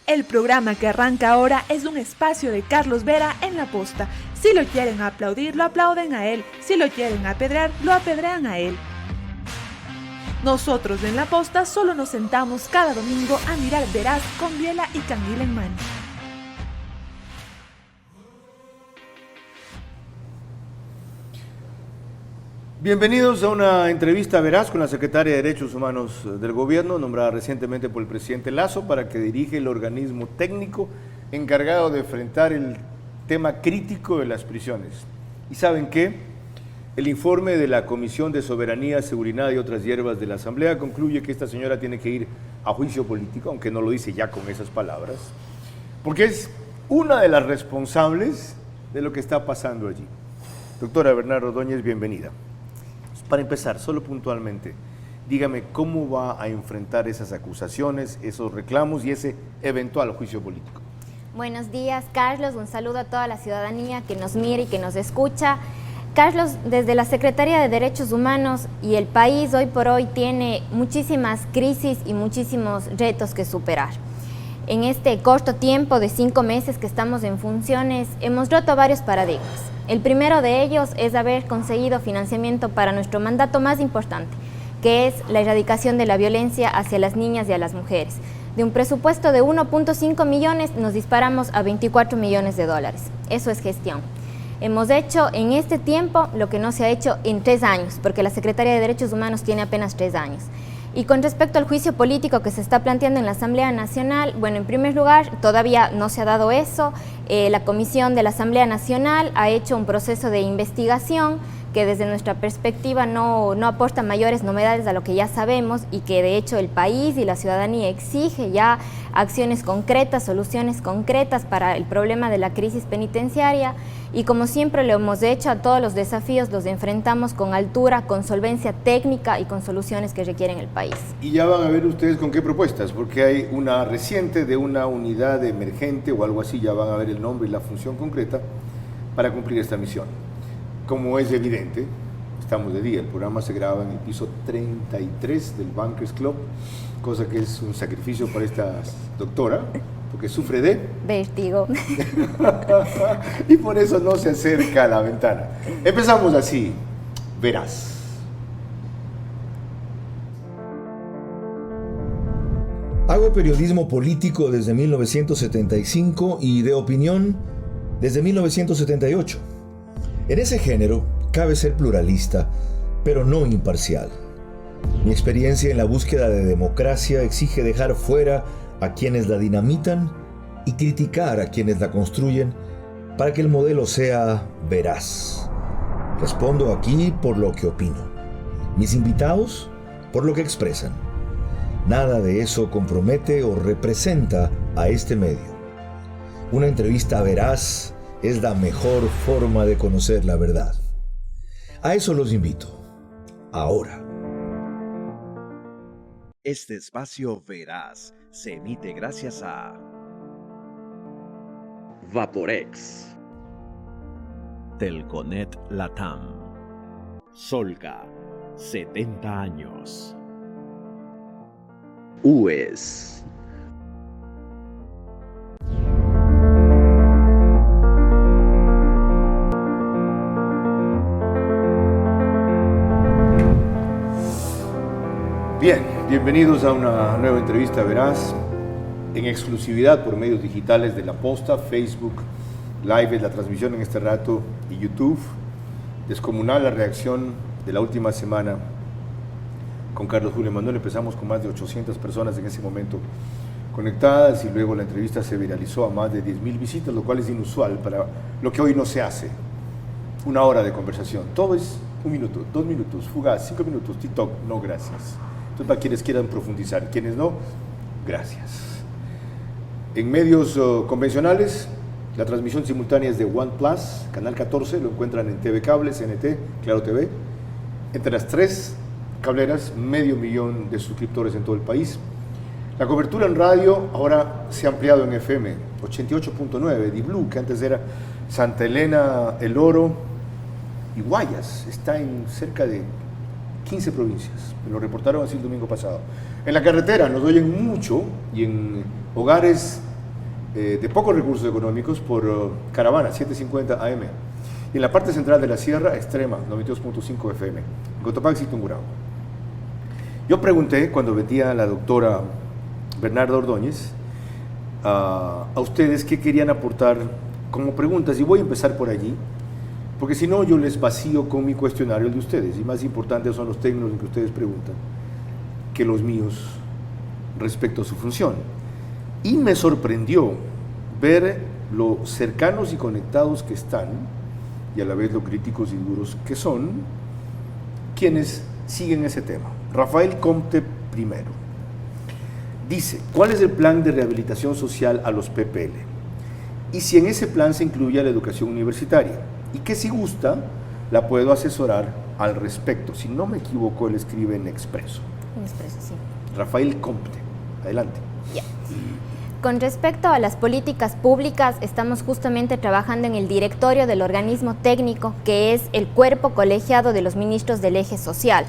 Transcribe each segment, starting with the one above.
El programa que arranca ahora es un espacio de Carlos Vera en La Posta. Si lo quieren aplaudir, lo aplauden a él. Si lo quieren apedrear, lo apedrean a él. Nosotros en La Posta solo nos sentamos cada domingo a mirar Veraz con biela y canguil en mano. Bienvenidos a una entrevista veraz con la secretaria de Derechos Humanos del Gobierno, nombrada recientemente por el presidente Lasso para que dirige el organismo técnico encargado de enfrentar el tema crítico de las prisiones. ¿Y saben qué? El informe de la Comisión de Soberanía, Seguridad y otras hierbas de la Asamblea concluye que esta señora tiene que ir a juicio político, aunque no lo dice ya con esas palabras, porque es una de las responsables de lo que está pasando allí. Doctora Bernarda Ordóñez, bienvenida. Para empezar, solo puntualmente, dígame cómo va a enfrentar esas acusaciones, esos reclamos y ese eventual juicio político. Buenos días, Carlos. Un saludo a toda la ciudadanía que nos mira y que nos escucha. Carlos, desde la Secretaría de Derechos Humanos y el país hoy por hoy tiene muchísimas crisis y muchísimos retos que superar. En este corto tiempo de 5 meses que estamos en funciones, hemos roto varios paradigmas. El primero de ellos es haber conseguido financiamiento para nuestro mandato más importante, que es la erradicación de la violencia hacia las niñas y a las mujeres. De un presupuesto de 1.5 millones nos disparamos a 24 millones de dólares. Eso es gestión. Hemos hecho en este tiempo lo que no se ha hecho en 3 años, porque la Secretaría de Derechos Humanos tiene apenas 3 años. Y con respecto al juicio político que se está planteando en la Asamblea Nacional, bueno, en primer lugar, todavía no se ha dado eso. La Comisión de la Asamblea Nacional ha hecho un proceso de investigación que desde nuestra perspectiva no aporta mayores novedades a lo que ya sabemos y que de hecho el país y la ciudadanía exige ya acciones concretas, soluciones concretas para el problema de la crisis penitenciaria. Y como siempre lo hemos hecho, a todos los desafíos los enfrentamos con altura, con solvencia técnica y con soluciones que requieren el país. Y ya van a ver ustedes con qué propuestas, porque hay una reciente de una unidad emergente o algo así, ya van a ver el nombre y la función concreta para cumplir esta misión. Como es evidente, estamos de día, el programa se graba en el piso 33 del Bankers Club, cosa que es un sacrificio para esta doctora, porque sufre de vértigo. Y por eso no se acerca a la ventana. Empezamos así, Veraz. Hago periodismo político desde 1975 y de opinión desde 1978. En ese género cabe ser pluralista, pero no imparcial. Mi experiencia en la búsqueda de democracia exige dejar fuera a quienes la dinamitan y criticar a quienes la construyen para que el modelo sea veraz. Respondo aquí por lo que opino. Mis invitados por lo que expresan. Nada de eso compromete o representa a este medio. Una entrevista veraz es la mejor forma de conocer la verdad. A eso los invito. Ahora. Este espacio veraz se emite gracias a Vaporex, Telconet Latam, Solca, 70 años, UES. Bien, bienvenidos a una nueva entrevista veraz en exclusividad por medios digitales de La Posta, Facebook Live es la transmisión en este rato y YouTube. Descomunal la reacción de la última semana con Carlos Julio Manuel. Empezamos con más de 800 personas en ese momento conectadas y luego la entrevista se viralizó a más de 10.000 visitas, lo cual es inusual para lo que hoy no se hace. 1 hora de conversación, todo es 1 minuto, 2 minutos, fugaz, 5 minutos, TikTok, no gracias. Entonces para quienes quieran profundizar, quienes no, gracias. En medios convencionales, la transmisión simultánea es de OnePlus, Canal 14, lo encuentran en TV Cable, CNT, Claro TV. Entre las 3 cableras, 500.000 de suscriptores en todo el país. La cobertura en radio ahora se ha ampliado en FM, 88.9, Di-Blue, que antes era Santa Elena, El Oro y Guayas, está en cerca de 15 provincias, me lo reportaron así el domingo pasado. En la carretera nos oyen mucho y en hogares de pocos recursos económicos por Caravana, 750 AM. Y en la parte central de la sierra, Extrema, 92.5 FM, en Cotopaxi, Tungurahua. Yo pregunté, cuando vendía la doctora Bernarda Ordóñez, a ustedes qué querían aportar como preguntas, y voy a empezar por allí, porque si no yo les vacío con mi cuestionario el de ustedes, y más importantes son los términos en que ustedes preguntan que los míos respecto a su función. Y me sorprendió ver lo cercanos y conectados que están, y a la vez lo críticos y duros que son, quienes siguen ese tema. Rafael Comte primero. Dice, ¿cuál es el plan de rehabilitación social a los PPL? Y si en ese plan se incluye la educación universitaria. Y que si gusta, la puedo asesorar al respecto. Si no me equivoco, él escribe en Expreso. En Expreso, sí. Rafael Comte, adelante. Ya. Con respecto a las políticas públicas, estamos justamente trabajando en el directorio del organismo técnico, que es el cuerpo colegiado de los ministros del eje social.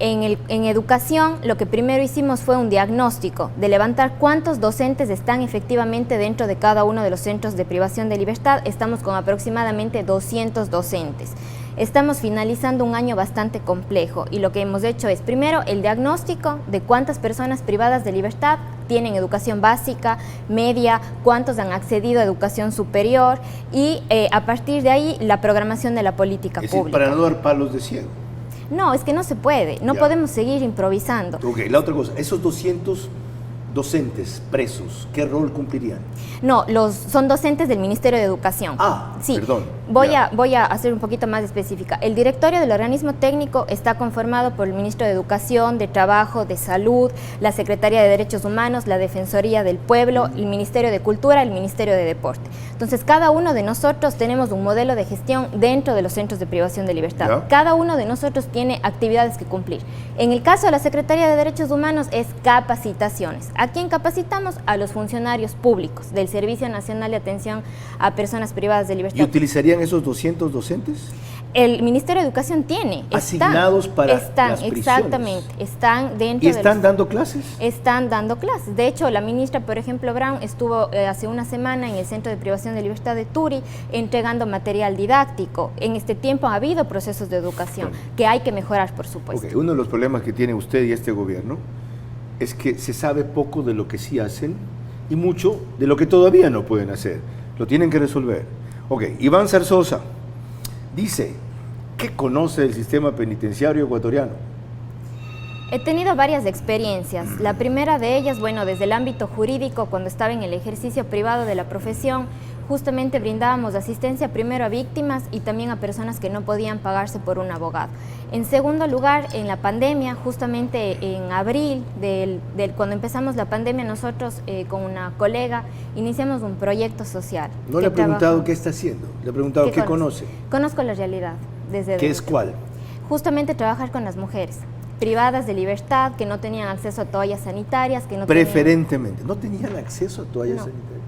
En educación, lo que primero hicimos fue un diagnóstico de levantar cuántos docentes están efectivamente dentro de cada uno de los centros de privación de libertad. Estamos con aproximadamente 200 docentes. Estamos finalizando un año bastante complejo y lo que hemos hecho es, primero, el diagnóstico de cuántas personas privadas de libertad tienen educación básica, media, cuántos han accedido a educación superior y a partir de ahí la programación de la política pública. Para no dar palos de ciego. No, es que no se puede, no podemos seguir improvisando. Ok, la otra cosa, esos 200 docentes presos, ¿qué rol cumplirían? No, son docentes del Ministerio de Educación. Ah, sí. Perdón. Voy a hacer un poquito más específica. El directorio del organismo técnico está conformado por el Ministro de Educación, de Trabajo, de Salud, la Secretaría de Derechos Humanos, la Defensoría del Pueblo, el Ministerio de Cultura, el Ministerio de Deporte. Entonces, cada uno de nosotros tenemos un modelo de gestión dentro de los centros de privación de libertad. ¿Ya? Cada uno de nosotros tiene actividades que cumplir. En el caso de la Secretaría de Derechos Humanos es capacitaciones. ¿A quién capacitamos? A los funcionarios públicos del Servicio Nacional de Atención a Personas Privadas de Libertad. ¿Y utilizarían esos 200 docentes? El Ministerio de Educación tiene. Asignados para las prisiones. Exactamente, están dentro. ¿Y están dando clases? Están dando clases. De hecho, la ministra, por ejemplo, Brown, estuvo hace una semana en el Centro de Privación de Libertad de Turi entregando material didáctico. En este tiempo ha habido procesos de educación que hay que mejorar, por supuesto. Okay. Uno de los problemas que tiene usted y este gobierno es que se sabe poco de lo que sí hacen y mucho de lo que todavía no pueden hacer. Lo tienen que resolver. Ok, Iván Zarzosa dice, ¿qué conoce del sistema penitenciario ecuatoriano? He tenido varias experiencias. La primera de ellas, bueno, desde el ámbito jurídico, cuando estaba en el ejercicio privado de la profesión, justamente brindábamos asistencia primero a víctimas y también a personas que no podían pagarse por un abogado. En segundo lugar, en la pandemia, justamente en abril, cuando empezamos la pandemia, nosotros con una colega iniciamos un proyecto social. No le he preguntado qué está haciendo, le he preguntado qué conoce. Conozco la realidad. ¿Qué es cuál? Justamente trabajar con las mujeres privadas de libertad, que no tenían acceso a toallas sanitarias, que no Preferentemente, ¿no tenían acceso a toallas sanitarias?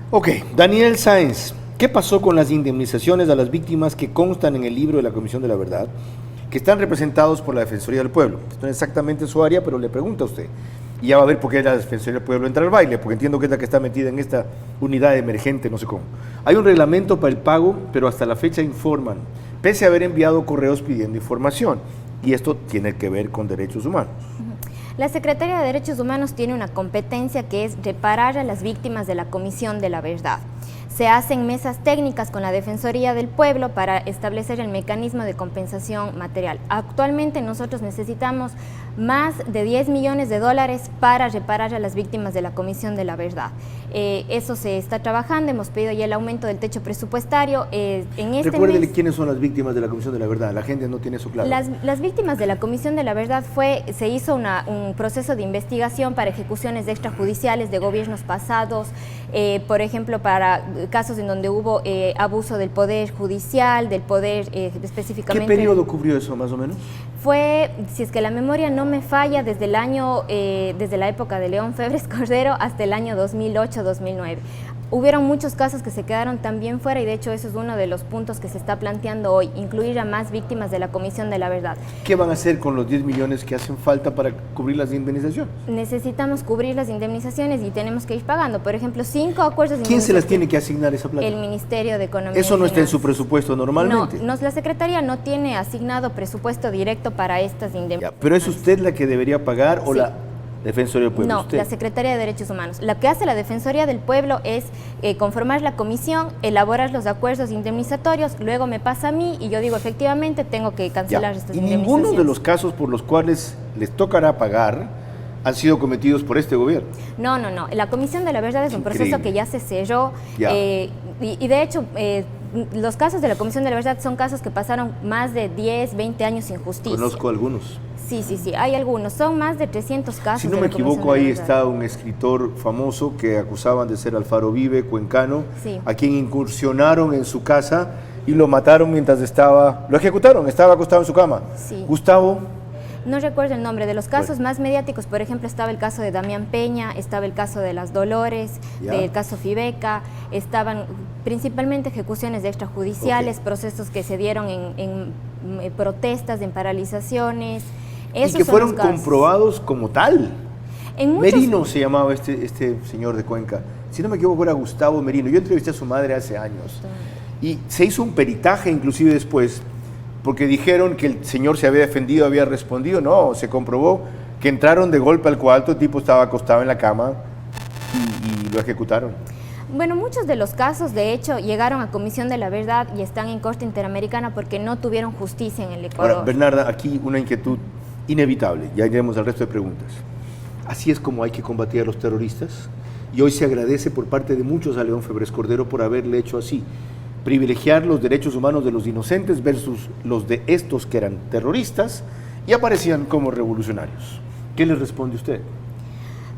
Ok, Daniel Sáenz, ¿qué pasó con las indemnizaciones a las víctimas que constan en el libro de la Comisión de la Verdad, que están representados por la Defensoría del Pueblo? Esto no es exactamente su área, pero le pregunto a usted. Y ya va a ver por qué la Defensoría del Pueblo entra al baile, porque entiendo que es la que está metida en esta unidad emergente, no sé cómo. Hay un reglamento para el pago, pero hasta la fecha informan, pese a haber enviado correos pidiendo información. Y esto tiene que ver con derechos humanos. La Secretaría de Derechos Humanos tiene una competencia que es reparar a las víctimas de la Comisión de la Verdad. Se hacen mesas técnicas con la Defensoría del Pueblo para establecer el mecanismo de compensación material. Actualmente nosotros necesitamos más de 10 millones de dólares para reparar a las víctimas de la Comisión de la Verdad. Eso se está trabajando, hemos pedido ya el aumento del techo presupuestario. Recuérdele quiénes son las víctimas de la Comisión de la Verdad, la gente no tiene eso claro. Las víctimas de la Comisión de la Verdad se hizo un proceso de investigación para ejecuciones extrajudiciales de gobiernos pasados, por ejemplo, para casos en donde hubo abuso del poder judicial, del poder específicamente... ¿Qué periodo cubrió eso más o menos? Fue, si es que la memoria no me falla, desde la época de León Febres Cordero hasta el año 2008-2009. hubieron muchos casos que se quedaron también fuera y de hecho eso es uno de los puntos que se está planteando hoy, incluir a más víctimas de la Comisión de la Verdad. ¿Qué van a hacer con los 10 millones que hacen falta para cubrir las indemnizaciones? Necesitamos cubrir las indemnizaciones y tenemos que ir pagando. Por ejemplo, 5 acuerdos de ¿Quién se las indemnización. tiene que asignar esa plata? El Ministerio de Economía. Eso no y está en su Finanzas. presupuesto normalmente. No, la Secretaría no tiene asignado presupuesto directo para estas indemnizaciones. Ya, pero ¿es usted la que debería pagar o Sí. la Defensoría del Pueblo? No, ¿Usted? la Secretaría de Derechos Humanos. Lo que hace la Defensoría del Pueblo es conformar la comisión, elaborar los acuerdos indemnizatorios, luego me pasa a mí y yo digo, efectivamente, tengo que Ya. cancelar estas Y indemnizaciones. ninguno de los casos por los cuales les tocará pagar han sido cometidos por este gobierno. No. La Comisión de la Verdad es un proceso Increíble. que ya se cerró Ya. Y de hecho los casos de la Comisión de la Verdad son casos que pasaron más de 10, 20 años sin justicia. Conozco algunos. Sí, hay algunos. Son más de 300 casos. Si no de me la Comisión equivoco, de la ahí Verdad. está un escritor famoso que acusaban de ser Alfaro Vive, cuencano, Sí. a quien incursionaron en su casa y lo mataron mientras lo ejecutaron, estaba acostado en su cama. Sí. Gustavo, No recuerdo el nombre. De los casos Bueno. más mediáticos, por ejemplo, estaba el caso de Damián Peña, estaba el caso de las Dolores, Ya. del caso Fibeca, estaban principalmente ejecuciones extrajudiciales, Ok. procesos que se dieron en protestas, en paralizaciones. y Esos que son fueron los casos. comprobados como tal. En muchos- Merino se llamaba este señor de Cuenca. Si no me equivoco, era Gustavo Merino. Yo entrevisté a su madre hace años. Y se hizo un peritaje inclusive después, porque dijeron que el señor se había defendido, había respondido. No, se comprobó que entraron de golpe al cuarto, el tipo estaba acostado en la cama y lo ejecutaron. Bueno, muchos de los casos, de hecho, llegaron a Comisión de la Verdad y están en Corte Interamericana porque no tuvieron justicia en el Ecuador. Ahora, Bernarda, aquí una inquietud inevitable. Ya iremos al resto de preguntas. Así es como hay que combatir a los terroristas. Y hoy se agradece por parte de muchos a León Febres Cordero por haberle hecho así. Privilegiar los derechos humanos de los inocentes versus los de estos que eran terroristas y aparecían como revolucionarios. ¿Qué le responde usted?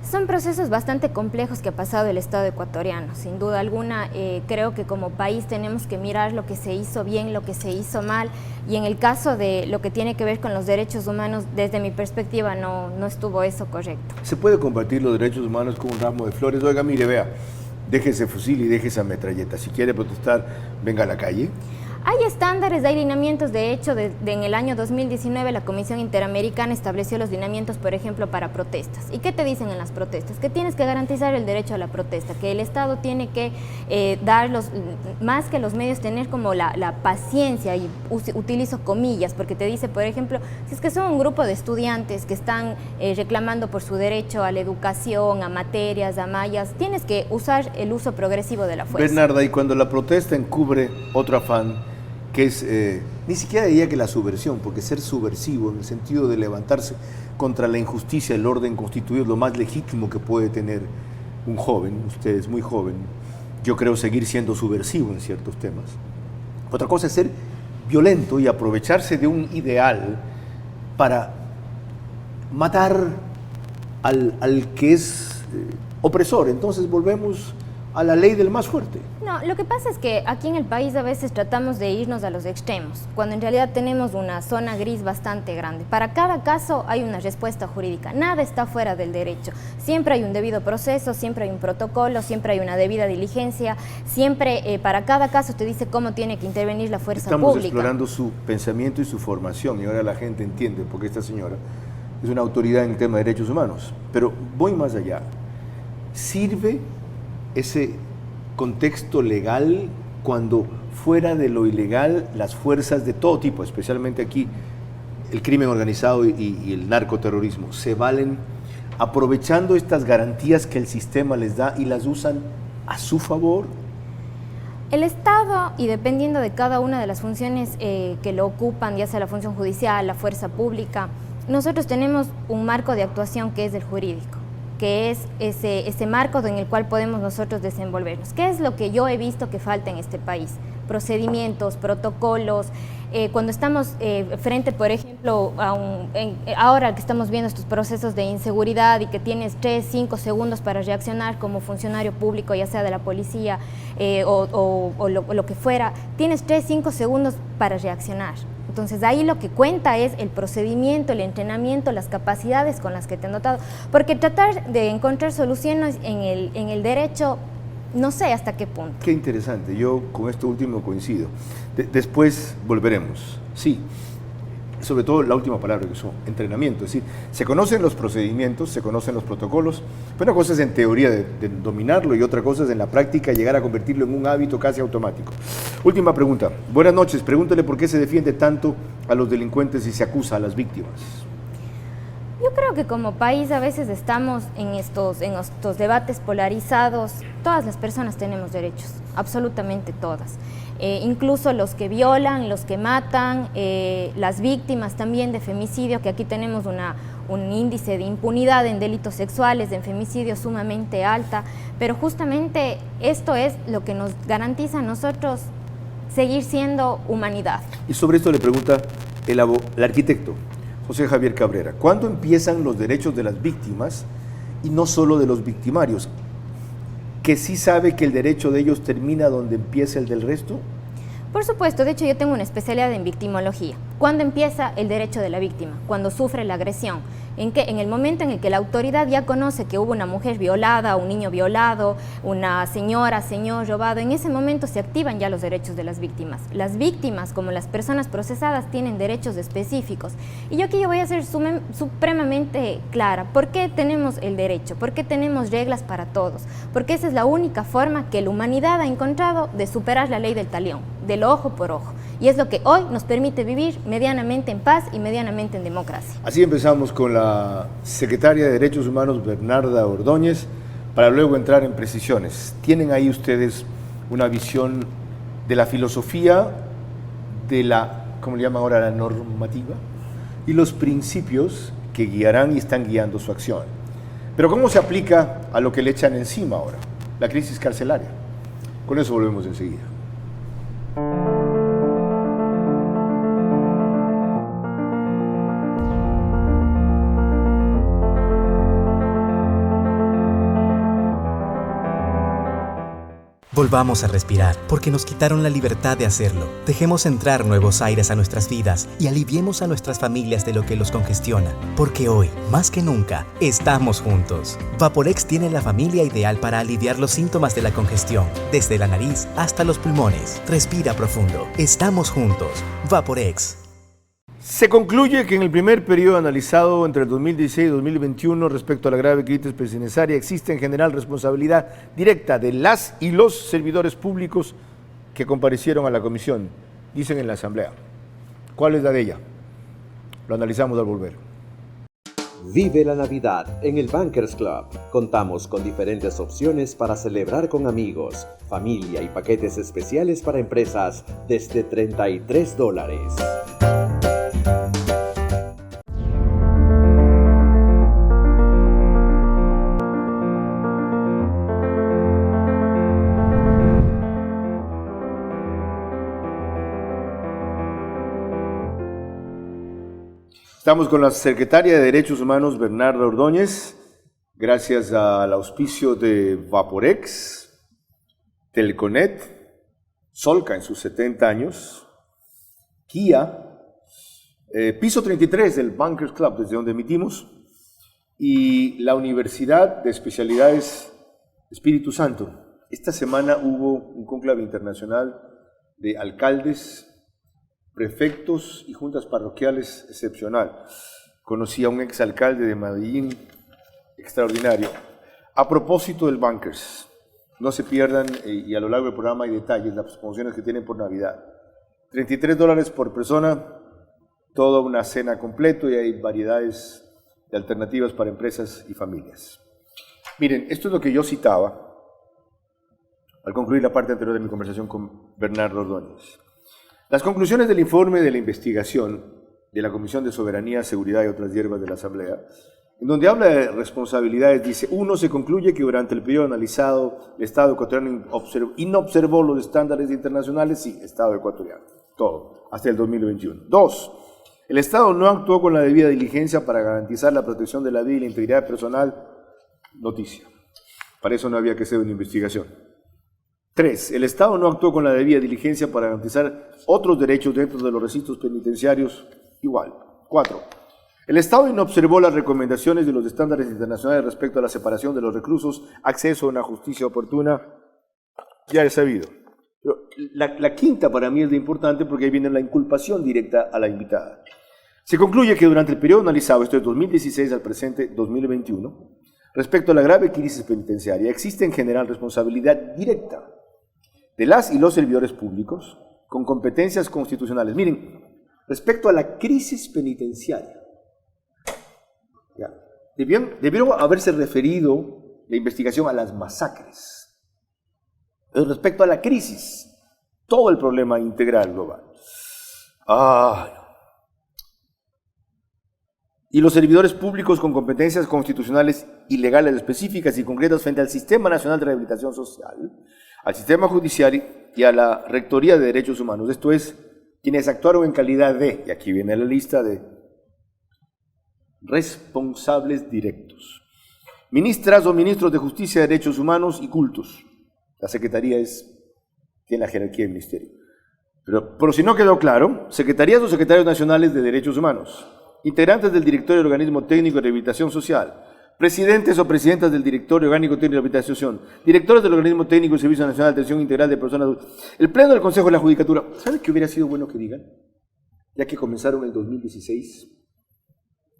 Son procesos bastante complejos que ha pasado el Estado ecuatoriano. Sin duda alguna, creo que como país tenemos que mirar lo que se hizo bien, lo que se hizo mal. Y en el caso de lo que tiene que ver con los derechos humanos, desde mi perspectiva no estuvo eso correcto. ¿Se puede combatir los derechos humanos con un ramo de flores? Oiga, mire, vea, deje ese fusil y deje esa metralleta. Si quiere protestar, venga a la calle. Hay estándares, hay lineamientos. De hecho, en el año 2019 la Comisión Interamericana estableció los lineamientos, por ejemplo, para protestas. ¿Y qué te dicen en las protestas? Que tienes que garantizar el derecho a la protesta, que el Estado tiene que más que los medios, tener como la paciencia, y utilizo comillas, porque te dice, por ejemplo, si es que son un grupo de estudiantes que están reclamando por su derecho a la educación, a materias, a mallas, tienes que usar el uso progresivo de la fuerza. Bernarda, y cuando la protesta encubre otro afán, que es, ni siquiera diría que la subversión, porque ser subversivo en el sentido de levantarse contra la injusticia, el orden constituido es lo más legítimo que puede tener un joven. Usted es muy joven, yo creo seguir siendo subversivo en ciertos temas. Otra cosa es ser violento y aprovecharse de un ideal para matar al que es opresor. Entonces volvemos a la ley del más fuerte. No, lo que pasa es que aquí en el país a veces tratamos de irnos a los extremos, cuando en realidad tenemos una zona gris bastante grande. Para cada caso hay una respuesta jurídica, nada está fuera del derecho. Siempre hay un debido proceso, siempre hay un protocolo, siempre hay una debida diligencia, siempre para cada caso te dice cómo tiene que intervenir la fuerza Estamos pública. explorando su pensamiento y su formación, y ahora la gente entiende por qué esta señora es una autoridad en el tema de derechos humanos. Pero voy más allá. ¿Sirve ese contexto legal cuando fuera de lo ilegal las fuerzas de todo tipo, especialmente aquí el crimen organizado y el narcoterrorismo, se valen aprovechando estas garantías que el sistema les da y las usan a su favor? El Estado, y dependiendo de cada una de las funciones que lo ocupan, ya sea la función judicial, la fuerza pública, nosotros tenemos un marco de actuación que es el jurídico, que es ese marco en el cual podemos nosotros desenvolvernos. ¿Qué es lo que yo he visto que falta en este país? Procedimientos, protocolos. Cuando estamos frente, por ejemplo, ahora que estamos viendo estos procesos de inseguridad y que tienes 3, 5 segundos para reaccionar como funcionario público, ya sea de la policía o lo que fuera, tienes 3, 5 segundos para reaccionar. Entonces ahí lo que cuenta es el procedimiento, el entrenamiento, las capacidades con las que te han dotado, porque tratar de encontrar soluciones en el derecho no sé hasta qué punto. Qué interesante, yo con esto último coincido. Después volveremos, sí. Sobre todo la última palabra que usó, entrenamiento. Es decir, se conocen los procedimientos, se conocen los protocolos, pero una cosa es en teoría de dominarlo y otra cosa es en la práctica llegar a convertirlo en un hábito casi automático. Última pregunta. Buenas noches. Pregúntale por qué se defiende tanto a los delincuentes y se acusa a las víctimas. Yo creo que como país a veces estamos en estos debates polarizados. Todas las personas tenemos derechos, absolutamente todas. Incluso los que violan, los que matan, las víctimas también de femicidio, que aquí tenemos un índice de impunidad en delitos sexuales, de femicidio sumamente alta, pero justamente esto es lo que nos garantiza a nosotros seguir siendo humanidad. Y sobre esto le pregunta el arquitecto José Javier Cabrera, ¿cuándo empiezan los derechos de las víctimas y no solo de los victimarios? ¿Que sí sabe que el derecho de ellos termina donde empieza el del resto? Por supuesto, de hecho yo tengo una especialidad en victimología. ¿Cuándo empieza el derecho de la víctima? Cuando sufre la agresión. En el momento en el que la autoridad ya conoce que hubo una mujer violada, un niño violado, una señora, señor robado, en ese momento se activan ya los derechos de las víctimas. Las víctimas, como las personas procesadas, tienen derechos específicos. Y yo aquí voy a ser supremamente clara. ¿Por qué tenemos el derecho? ¿Por qué tenemos reglas para todos? Porque esa es la única forma que la humanidad ha encontrado de superar la ley del talión, del ojo por ojo. Y es lo que hoy nos permite vivir medianamente en paz y medianamente en democracia. Así empezamos con la secretaria de Derechos Humanos, Bernarda Ordóñez, para luego entrar en precisiones. ¿Tienen ahí ustedes una visión de la filosofía, de la, ¿cómo le llaman ahora?, la normativa, y los principios que guiarán y están guiando su acción? Pero ¿cómo se aplica a lo que le echan encima ahora? La crisis carcelaria. Con eso volvemos enseguida. Volvamos a respirar, porque nos quitaron la libertad de hacerlo. Dejemos entrar nuevos aires a nuestras vidas y aliviemos a nuestras familias de lo que los congestiona. Porque hoy, más que nunca, estamos juntos. Vaporex tiene la familia ideal para aliviar los síntomas de la congestión, desde la nariz hasta los pulmones. Respira profundo. Estamos juntos. Vaporex. Se concluye que en el primer periodo analizado entre el 2016 y 2021 respecto a la grave crisis penitenciaria existe en general responsabilidad directa de las y los servidores públicos que comparecieron a la comisión, dicen en la asamblea. ¿Cuál es la de ella? Lo analizamos al volver. Vive la Navidad en el Bankers Club. Contamos con diferentes opciones para celebrar con amigos, familia y paquetes especiales para empresas desde $33. Estamos con la secretaria de Derechos Humanos, Bernarda Ordóñez, gracias al auspicio de Vaporex, Telconet, Solca en sus 70 años, Kia, piso 33 del Bankers Club, desde donde emitimos, y la Universidad de Especialidades Espíritu Santo. Esta semana hubo un cónclave internacional de alcaldes, prefectos y juntas parroquiales excepcional. Conocí a un exalcalde de Medellín extraordinario. A propósito del Bankers, no se pierdan, y a lo largo del programa hay detalles, las promociones que tienen por Navidad. $33 por persona, toda una cena completa, y hay variedades de alternativas para empresas y familias. Miren, esto es lo que yo citaba al concluir la parte anterior de mi conversación con Bernardo Ordóñez. Las conclusiones del informe de la investigación de la Comisión de Soberanía, Seguridad y otras hierbas de la Asamblea, en donde habla de responsabilidades, dice: 1. Se concluye que durante el periodo analizado el Estado ecuatoriano inobservó los estándares internacionales. Sí, Estado ecuatoriano, todo, hasta el 2021. 2. El Estado no actuó con la debida diligencia para garantizar la protección de la vida y la integridad personal. Noticia. Para eso no había que hacer una investigación. 3. El Estado no actuó con la debida diligencia para garantizar otros derechos dentro de los recintos penitenciarios. Igual. 4. El Estado inobservó las recomendaciones de los estándares internacionales respecto a la separación de los reclusos, acceso a una justicia oportuna. ya he sabido. Pero la quinta para mí es de importante porque ahí viene la inculpación directa a la invitada. Se concluye que durante el periodo analizado, esto es 2016 al presente 2021, respecto a la grave crisis penitenciaria, existe en general responsabilidad directa de las y los servidores públicos con competencias constitucionales. Miren, respecto a la crisis penitenciaria, ya, debieron haberse referido la investigación a las masacres. Pero respecto a la crisis, todo el problema integral global. Y los servidores públicos con competencias constitucionales y legales específicas y concretas frente al Sistema Nacional de Rehabilitación Social, al Sistema Judicial y a la Rectoría de Derechos Humanos. Esto es, quienes actuaron en calidad de, y aquí viene la lista de responsables directos. Ministras o ministros de Justicia, Derechos Humanos y Cultos. La Secretaría tiene la jerarquía del Ministerio. Pero si no quedó claro, secretarías o secretarios nacionales de Derechos Humanos, integrantes del Directorio del Organismo Técnico de Rehabilitación Social, presidentes o presidentas del Directorio Orgánico Técnico de Rehabilitación Social, directores del Organismo Técnico y Servicio Nacional de Atención Integral de Personas Adultas, el Pleno del Consejo de la Judicatura. ¿Saben qué hubiera sido bueno que digan? Ya que comenzaron el 2016,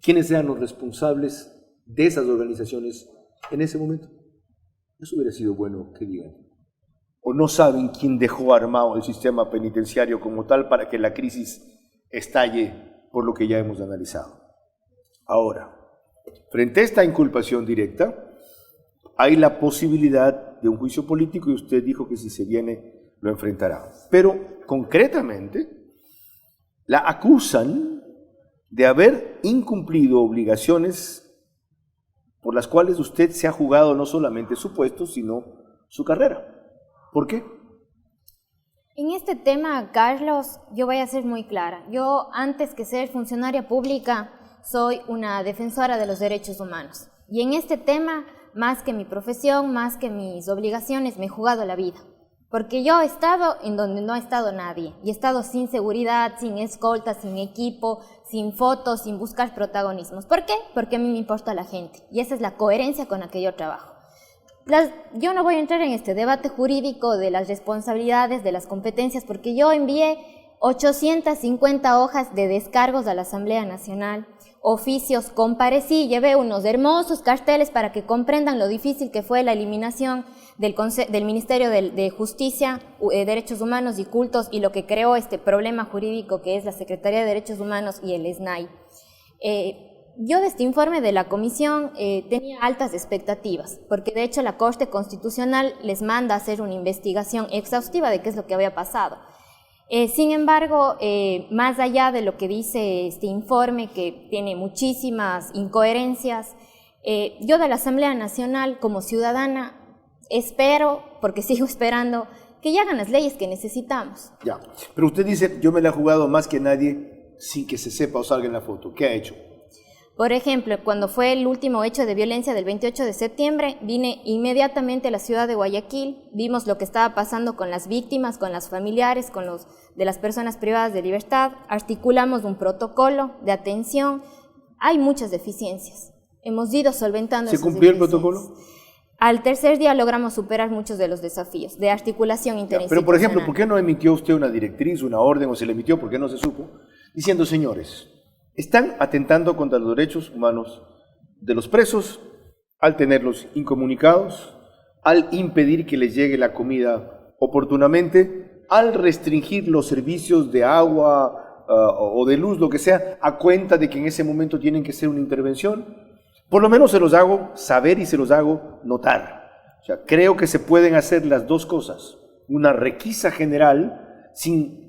¿quiénes eran los responsables de esas organizaciones en ese momento? Eso hubiera sido bueno que digan. ¿O no saben quién dejó armado el sistema penitenciario como tal para que la crisis estalle por lo que ya hemos analizado? Ahora, frente a esta inculpación directa, hay la posibilidad de un juicio político y usted dijo que si se viene lo enfrentará. Pero concretamente, la acusan de haber incumplido obligaciones por las cuales usted se ha jugado no solamente su puesto, sino su carrera. ¿Por qué? En este tema, Carlos, yo voy a ser muy clara. Yo, antes que ser funcionaria pública, soy una defensora de los derechos humanos. Y en este tema, más que mi profesión, más que mis obligaciones, me he jugado la vida. Porque yo he estado en donde no ha estado nadie. Y he estado sin seguridad, sin escolta, sin equipo, sin fotos, sin buscar protagonismos. ¿Por qué? Porque a mí me importa la gente. Y esa es la coherencia con la que yo trabajo. Yo no voy a entrar en este debate jurídico de las responsabilidades, de las competencias, porque yo envié 850 hojas de descargos a la Asamblea Nacional, oficios, comparecí, llevé unos hermosos carteles para que comprendan lo difícil que fue la eliminación del Ministerio de Justicia, Derechos Humanos y Cultos y lo que creó este problema jurídico que es la Secretaría de Derechos Humanos y el SNAI. Yo de este informe de la comisión tenía altas expectativas, porque de hecho la Corte Constitucional les manda a hacer una investigación exhaustiva de qué es lo que había pasado. Sin embargo, más allá de lo que dice este informe, que tiene muchísimas incoherencias, yo de la Asamblea Nacional como ciudadana espero, porque sigo esperando, que ya hagan las leyes que necesitamos. Ya, pero usted dice, yo me la he jugado más que nadie sin que se sepa o salga en la foto. ¿Qué ha hecho? Por ejemplo, cuando fue el último hecho de violencia del 28 de septiembre, vine inmediatamente a la ciudad de Guayaquil, vimos lo que estaba pasando con las víctimas, con las familiares, con los de las personas privadas de libertad, articulamos un protocolo de atención, hay muchas deficiencias, hemos ido solventando esas deficiencias. ¿Se cumplió el protocolo? Al tercer día logramos superar muchos de los desafíos de articulación interinstitucional. Pero, por ejemplo, ¿por qué no emitió usted una directriz, una orden, o se le emitió, por qué no se supo? Diciendo, señores, están atentando contra los derechos humanos de los presos al tenerlos incomunicados, al impedir que les llegue la comida oportunamente, al restringir los servicios de agua o de luz, lo que sea, a cuenta de que en ese momento tienen que hacer una intervención. Por lo menos se los hago saber y se los hago notar. O sea, creo que se pueden hacer las dos cosas. Una requisa general sin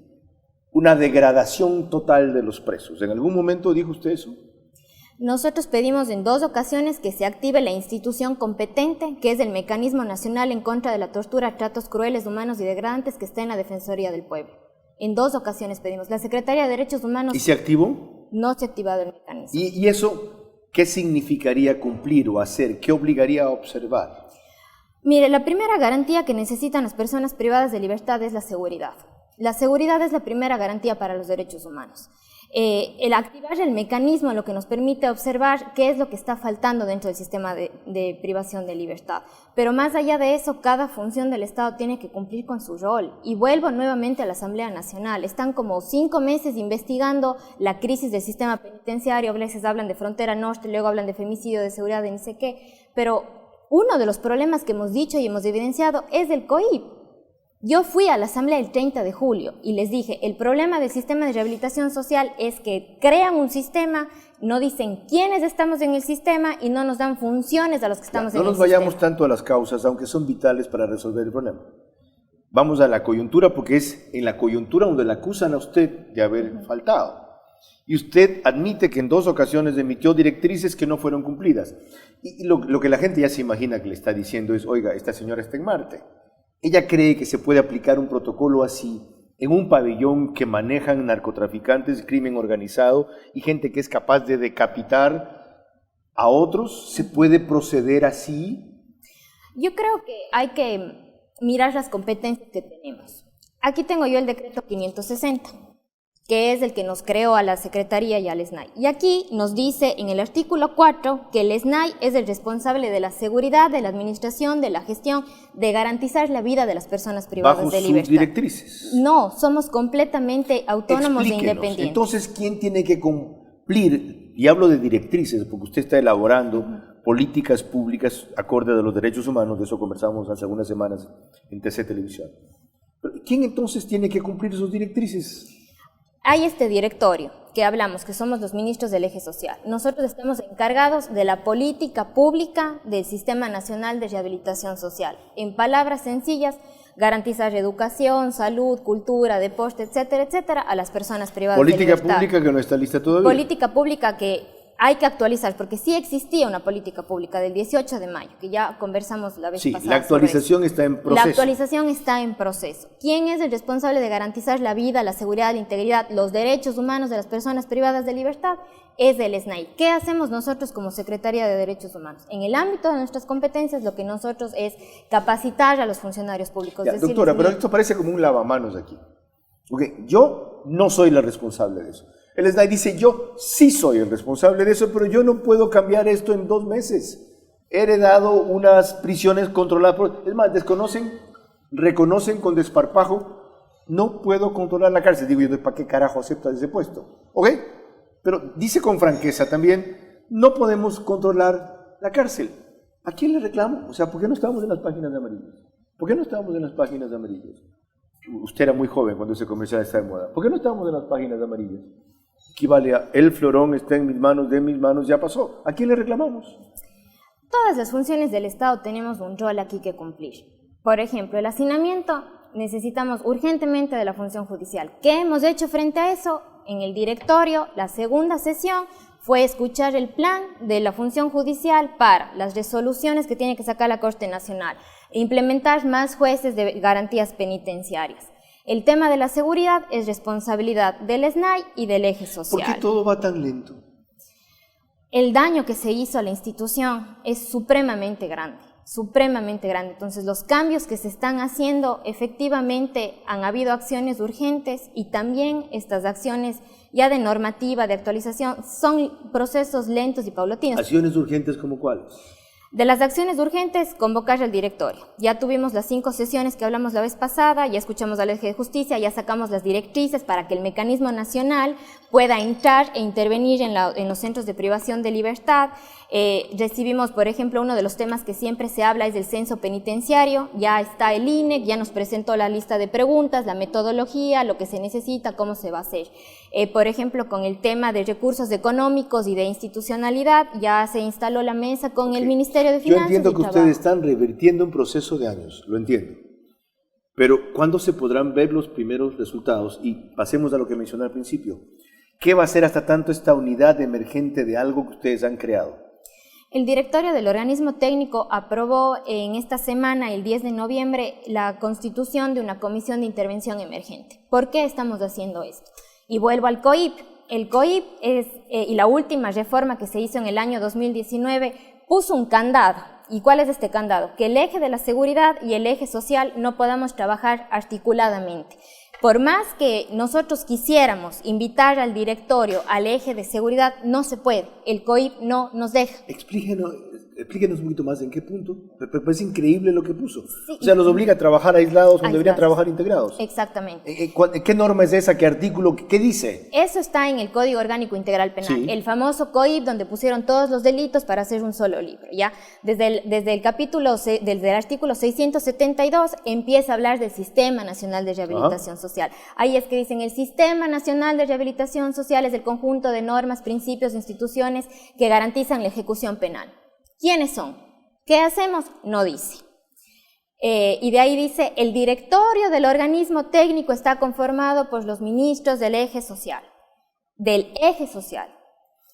una degradación total de los presos. ¿En algún momento dijo usted eso? Nosotros pedimos en 2 ocasiones que se active la institución competente, que es el Mecanismo Nacional en contra de la tortura, tratos crueles, humanos y degradantes, que está en la Defensoría del Pueblo. En 2 ocasiones pedimos. La Secretaría de Derechos Humanos... ¿Y se activó? No se ha activado el mecanismo. ¿Y eso qué significaría cumplir o hacer? ¿Qué obligaría a observar? Mire, la primera garantía que necesitan las personas privadas de libertad es la seguridad. La seguridad es la primera garantía para los derechos humanos. El activar el mecanismo lo que nos permite observar qué es lo que está faltando dentro del sistema de privación de libertad. Pero más allá de eso, cada función del Estado tiene que cumplir con su rol. Y vuelvo nuevamente a la Asamblea Nacional. Están como 5 meses investigando la crisis del sistema penitenciario. A veces hablan de frontera norte, luego hablan de femicidio, de seguridad, de ni sé qué. Pero uno de los problemas que hemos dicho y hemos evidenciado es el COIP. Yo fui a la asamblea el 30 de julio y les dije, el problema del sistema de rehabilitación social es que crean un sistema, no dicen quiénes estamos en el sistema y no nos dan funciones a los que estamos en el sistema. No nos vayamos tanto a las causas, aunque son vitales para resolver el problema. Vamos a la coyuntura, porque es en la coyuntura donde le acusan a usted de haber faltado. Y usted admite que en 2 ocasiones emitió directrices que no fueron cumplidas. Y lo que la gente ya se imagina que le está diciendo es, oiga, esta señora está en Marte. Ella cree que se puede aplicar un protocolo así en un pabellón que manejan narcotraficantes, crimen organizado y gente que es capaz de decapitar a otros. ¿Se puede proceder así? Yo creo que hay que mirar las competencias que tenemos. Aquí tengo yo el decreto 560, que es el que nos creó a la Secretaría y al SNAI. Y aquí nos dice en el artículo 4 que el SNAI es el responsable de la seguridad, de la administración, de la gestión, de garantizar la vida de las personas privadas de libertad. ¿Bajo sus directrices? No, somos completamente autónomos e independientes. Entonces, ¿quién tiene que cumplir? Y hablo de directrices, porque usted está elaborando políticas públicas acorde a los derechos humanos, de eso conversamos hace algunas semanas en TC Televisión. Pero ¿quién entonces tiene que cumplir sus directrices? Hay este directorio que hablamos, que somos los ministros del eje social. Nosotros estamos encargados de la política pública del Sistema Nacional de Rehabilitación Social. En palabras sencillas, garantizar educación, salud, cultura, deporte, etcétera, etcétera, a las personas privadas de libertad. Política pública que no está lista todavía. Política pública que hay que actualizar, porque sí existía una política pública del 18 de mayo, que ya conversamos la vez pasada. Sí, la actualización está en proceso. La actualización está en proceso. ¿Quién es el responsable de garantizar la vida, la seguridad, la integridad, los derechos humanos de las personas privadas de libertad? Es el SNAI. ¿Qué hacemos nosotros como Secretaría de Derechos Humanos? En el ámbito de nuestras competencias, lo que nosotros es capacitar a los funcionarios públicos. Ya, doctora, pero esto parece como un lavamanos aquí. Okay, yo no soy la responsable de eso. El SNAI dice, yo sí soy el responsable de eso, pero yo no puedo cambiar esto en 2 meses. He heredado unas prisiones controladas por... Es más, reconocen con desparpajo, no puedo controlar la cárcel. Digo yo, ¿para qué carajo aceptas ese puesto? ¿Ok? Pero dice con franqueza también, no podemos controlar la cárcel. ¿A quién le reclamo? O sea, ¿por qué no estamos en las páginas de amarillas? ¿Por qué no estamos en las páginas de amarillas? Usted era muy joven cuando ese comercial está de moda. ¿Por qué no estamos en las páginas de amarillas? Equivale a el florón está en mis manos, de mis manos, ya pasó. ¿A quién le reclamamos? Todas las funciones del Estado tenemos un rol aquí que cumplir. Por ejemplo, el hacinamiento necesitamos urgentemente de la función judicial. ¿Qué hemos hecho frente a eso? En el directorio, la segunda sesión fue escuchar el plan de la función judicial para las resoluciones que tiene que sacar la Corte Nacional, implementar más jueces de garantías penitenciarias. El tema de la seguridad es responsabilidad del SNAI y del eje social. ¿Por qué todo va tan lento? El daño que se hizo a la institución es supremamente grande, supremamente grande. Entonces, los cambios que se están haciendo, efectivamente, han habido acciones urgentes y también estas acciones ya de normativa, de actualización, son procesos lentos y paulatinos. ¿Acciones urgentes como cuáles? De las acciones urgentes, convocar al directorio. Ya tuvimos las 5 sesiones que hablamos la vez pasada, ya escuchamos al eje de justicia, ya sacamos las directrices para que el mecanismo nacional pueda entrar e intervenir en los centros de privación de libertad. Recibimos, por ejemplo, uno de los temas que siempre se habla es del censo penitenciario. Ya está el INEC, ya nos presentó la lista de preguntas, la metodología, lo que se necesita, cómo se va a hacer. Por ejemplo, con el tema de recursos económicos y de institucionalidad, ya se instaló la mesa con el Ministerio de Finanzas. Yo entiendo que ustedes están revirtiendo un proceso de años, lo entiendo. Pero ¿cuándo se podrán ver los primeros resultados? Y pasemos a lo que mencioné al principio. ¿Qué va a hacer hasta tanto esta unidad emergente de algo que ustedes han creado? El directorio del organismo técnico aprobó en esta semana, el 10 de noviembre, la constitución de una comisión de intervención emergente. ¿Por qué estamos haciendo esto? Y vuelvo al COIP. El COIP es, y la última reforma que se hizo en el año 2019, puso un candado. ¿Y cuál es este candado? Que el eje de la seguridad y el eje social no podamos trabajar articuladamente. Por más que nosotros quisiéramos invitar al directorio al eje de seguridad, no se puede. El COIP no nos deja. Explíquenos un poquito más en qué punto. Me parece increíble lo que puso. Sí, o sea, los obliga a trabajar aislados cuando deberían trabajar integrados. Exactamente. ¿Qué norma es esa? ¿Qué artículo? ¿Qué dice? Eso está en el Código Orgánico Integral Penal. Sí. El famoso COIP, donde pusieron todos los delitos para hacer un solo libro. ¿Ya? Desde el artículo 672 empieza a hablar del Sistema Nacional de Rehabilitación Social. Ahí es que dicen, el Sistema Nacional de Rehabilitación Social es el conjunto de normas, principios e instituciones que garantizan la ejecución penal. ¿Quiénes son? ¿Qué hacemos? No dice. Y de ahí dice, el directorio del organismo técnico está conformado por los ministros del eje social. Del eje social.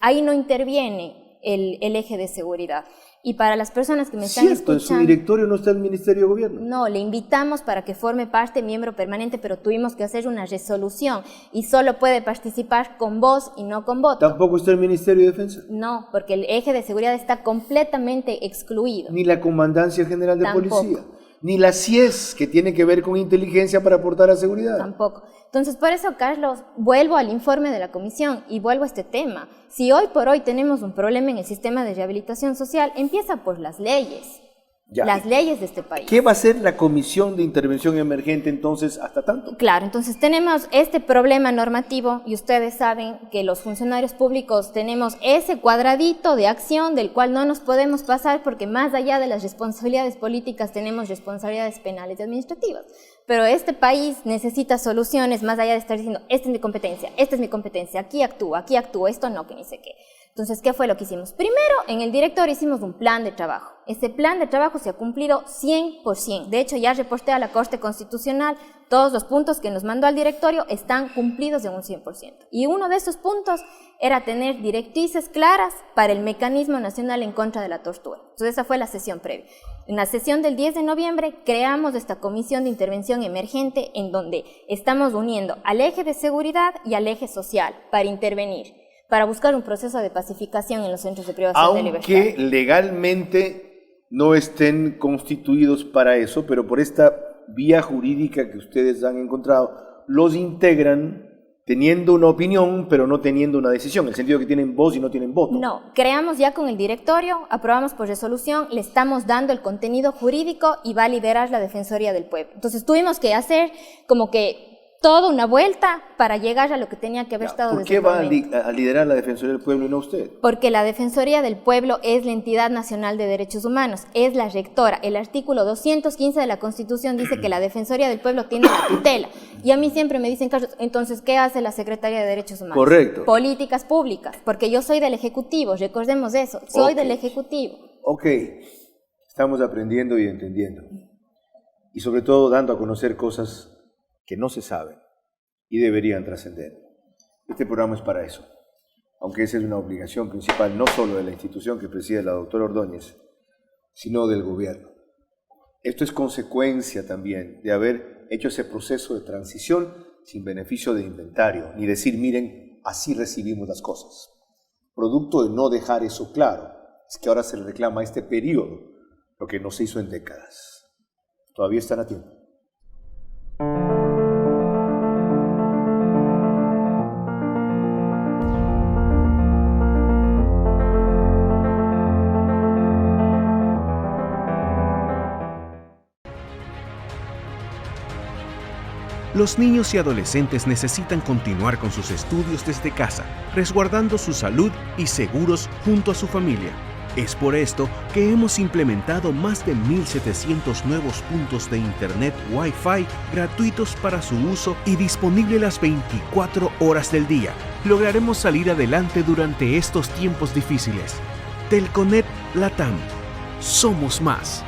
Ahí no interviene el eje de seguridad. Y para las personas que me están escuchando... ¿En su directorio no está el Ministerio de Gobierno? No, le invitamos para que forme parte, miembro permanente, pero tuvimos que hacer una resolución y solo puede participar con voz y no con voto. ¿Tampoco está el Ministerio de Defensa? No, porque el eje de seguridad está completamente excluido. ¿Ni la Comandancia General de Policía? ¿Ni la CIES, que tiene que ver con inteligencia para aportar a seguridad? Tampoco. Entonces, por eso, Carlos, vuelvo al informe de la comisión y vuelvo a este tema. Si hoy por hoy tenemos un problema en el sistema de rehabilitación social, empieza por las leyes. Ya. Las leyes de este país. ¿Qué va a hacer la Comisión de Intervención Emergente entonces hasta tanto? Claro, entonces tenemos este problema normativo y ustedes saben que los funcionarios públicos tenemos ese cuadradito de acción del cual no nos podemos pasar porque más allá de las responsabilidades políticas tenemos responsabilidades penales y administrativas. Pero este país necesita soluciones más allá de estar diciendo, esta es mi competencia, aquí actúo, esto no, que ni sé qué. Entonces, ¿qué fue lo que hicimos? Primero, en el directorio hicimos un plan de trabajo. Ese plan de trabajo se ha cumplido 100%. De hecho, ya reporté a la Corte Constitucional, todos los puntos que nos mandó al directorio están cumplidos en un 100%. Y uno de esos puntos era tener directrices claras para el Mecanismo Nacional en contra de la Tortura. Entonces, esa fue la sesión previa. En la sesión del 10 de noviembre creamos esta Comisión de Intervención Emergente en donde estamos uniendo al eje de seguridad y al eje social para intervenir, para buscar un proceso de pacificación en los centros de privación de libertad. Aunque legalmente no estén constituidos para eso, pero por esta vía jurídica que ustedes han encontrado, los integran teniendo una opinión, pero no teniendo una decisión, en el sentido que tienen voz y no tienen voto. No, creamos ya con el directorio, aprobamos por resolución, le estamos dando el contenido jurídico y va a liderar la Defensoría del Pueblo. Entonces tuvimos que hacer como que toda una vuelta para llegar a lo que tenía que haber estado desde el momento. ¿Por qué va a liderar la Defensoría del Pueblo y no usted? Porque la Defensoría del Pueblo es la entidad nacional de derechos humanos, es la rectora. El artículo 215 de la Constitución dice que la Defensoría del Pueblo tiene la tutela. Y a mí siempre me dicen, Carlos, entonces, ¿qué hace la Secretaría de Derechos Humanos? Correcto. Políticas públicas, porque yo soy del Ejecutivo, recordemos eso, soy del Ejecutivo. Ok, estamos aprendiendo y entendiendo. Y sobre todo dando a conocer cosas que no se saben y deberían trascender. Este programa es para eso, aunque esa es una obligación principal no solo de la institución que preside la doctora Ordóñez, sino del gobierno. Esto es consecuencia también de haber hecho ese proceso de transición sin beneficio de inventario, ni decir, miren, así recibimos las cosas. Producto de no dejar eso claro, es que ahora se le reclama a este periodo lo que no se hizo en décadas. Todavía están a tiempo. Los niños y adolescentes necesitan continuar con sus estudios desde casa, resguardando su salud y seguros junto a su familia. Es por esto que hemos implementado más de 1.700 nuevos puntos de Internet Wi-Fi gratuitos para su uso y disponible las 24 horas del día. Lograremos salir adelante durante estos tiempos difíciles. Telconet Latam. Somos más.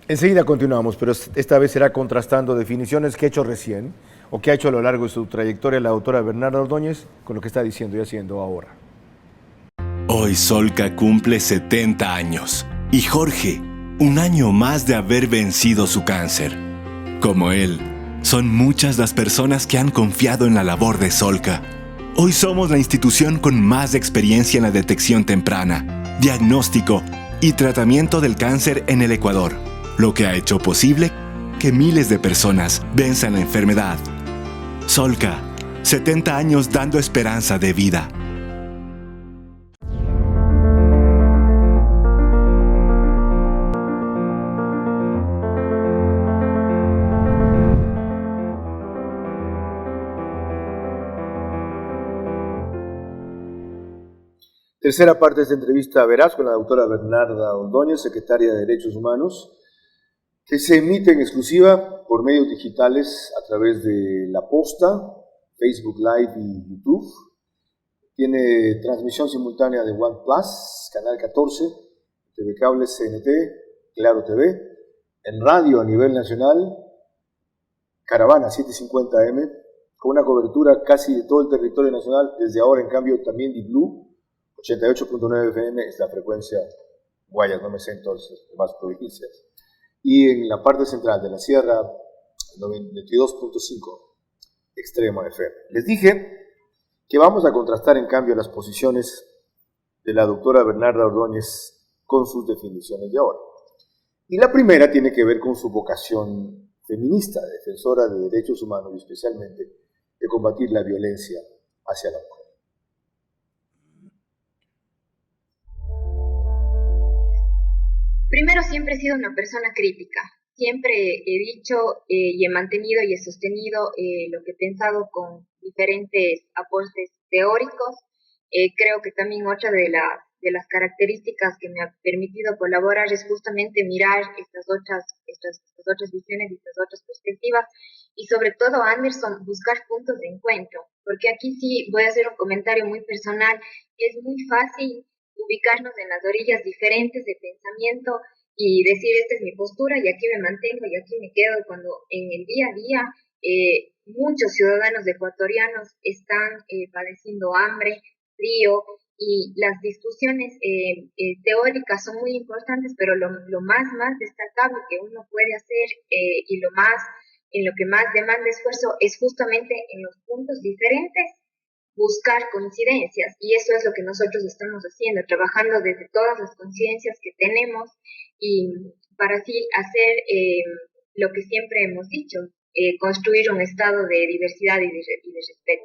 Enseguida continuamos, pero esta vez será contrastando definiciones que ha hecho recién o que ha hecho a lo largo de su trayectoria la doctora Bernarda Ordóñez con lo que está diciendo y haciendo ahora. Hoy Solca cumple 70 años y Jorge, un año más de haber vencido su cáncer. Como él, son muchas las personas que han confiado en la labor de Solca. Hoy somos la institución con más experiencia en la detección temprana, diagnóstico y tratamiento del cáncer en el Ecuador, lo que ha hecho posible que miles de personas venzan la enfermedad. Solca, 70 años dando esperanza de vida. Tercera parte de esta entrevista Veraz con la doctora Bernarda Ordóñez, secretaria de Derechos Humanos, que se emite en exclusiva por medios digitales a través de La Posta, Facebook Live y YouTube. Tiene transmisión simultánea de OnePlus, Canal 14, TV Cable, CNT, Claro TV, en radio a nivel nacional, Caravana 750 AM, con una cobertura casi de todo el territorio nacional, desde ahora en cambio también de Blue, 88.9 FM es la frecuencia Guayas, no me sé entonces las demás provincias. Y en la parte central de la sierra, 92.5 extremo FM. Les dije que vamos a contrastar en cambio las posiciones de la doctora Bernarda Ordóñez con sus definiciones de ahora. Y la primera tiene que ver con su vocación feminista, defensora de derechos humanos y especialmente de combatir la violencia hacia la mujer. Primero, siempre he sido una persona crítica. Siempre he dicho y he mantenido y he sostenido lo que he pensado con diferentes aportes teóricos. Creo que también otra de las características que me ha permitido colaborar es justamente mirar estas otras visiones y estas otras perspectivas y sobre todo, Anderson, buscar puntos de encuentro. Porque aquí sí voy a hacer un comentario muy personal. Es muy fácil ubicarnos en las orillas diferentes de pensamiento y decir esta es mi postura y aquí me mantengo y aquí me quedo, cuando en el día a día muchos ciudadanos ecuatorianos están padeciendo hambre, frío, y las discusiones teóricas son muy importantes, pero lo más destacable que uno puede hacer y en lo que más demanda esfuerzo es justamente en los puntos diferentes buscar coincidencias, y eso es lo que nosotros estamos haciendo, trabajando desde todas las conciencias que tenemos y para así hacer lo que siempre hemos dicho, construir un estado de diversidad y de respeto.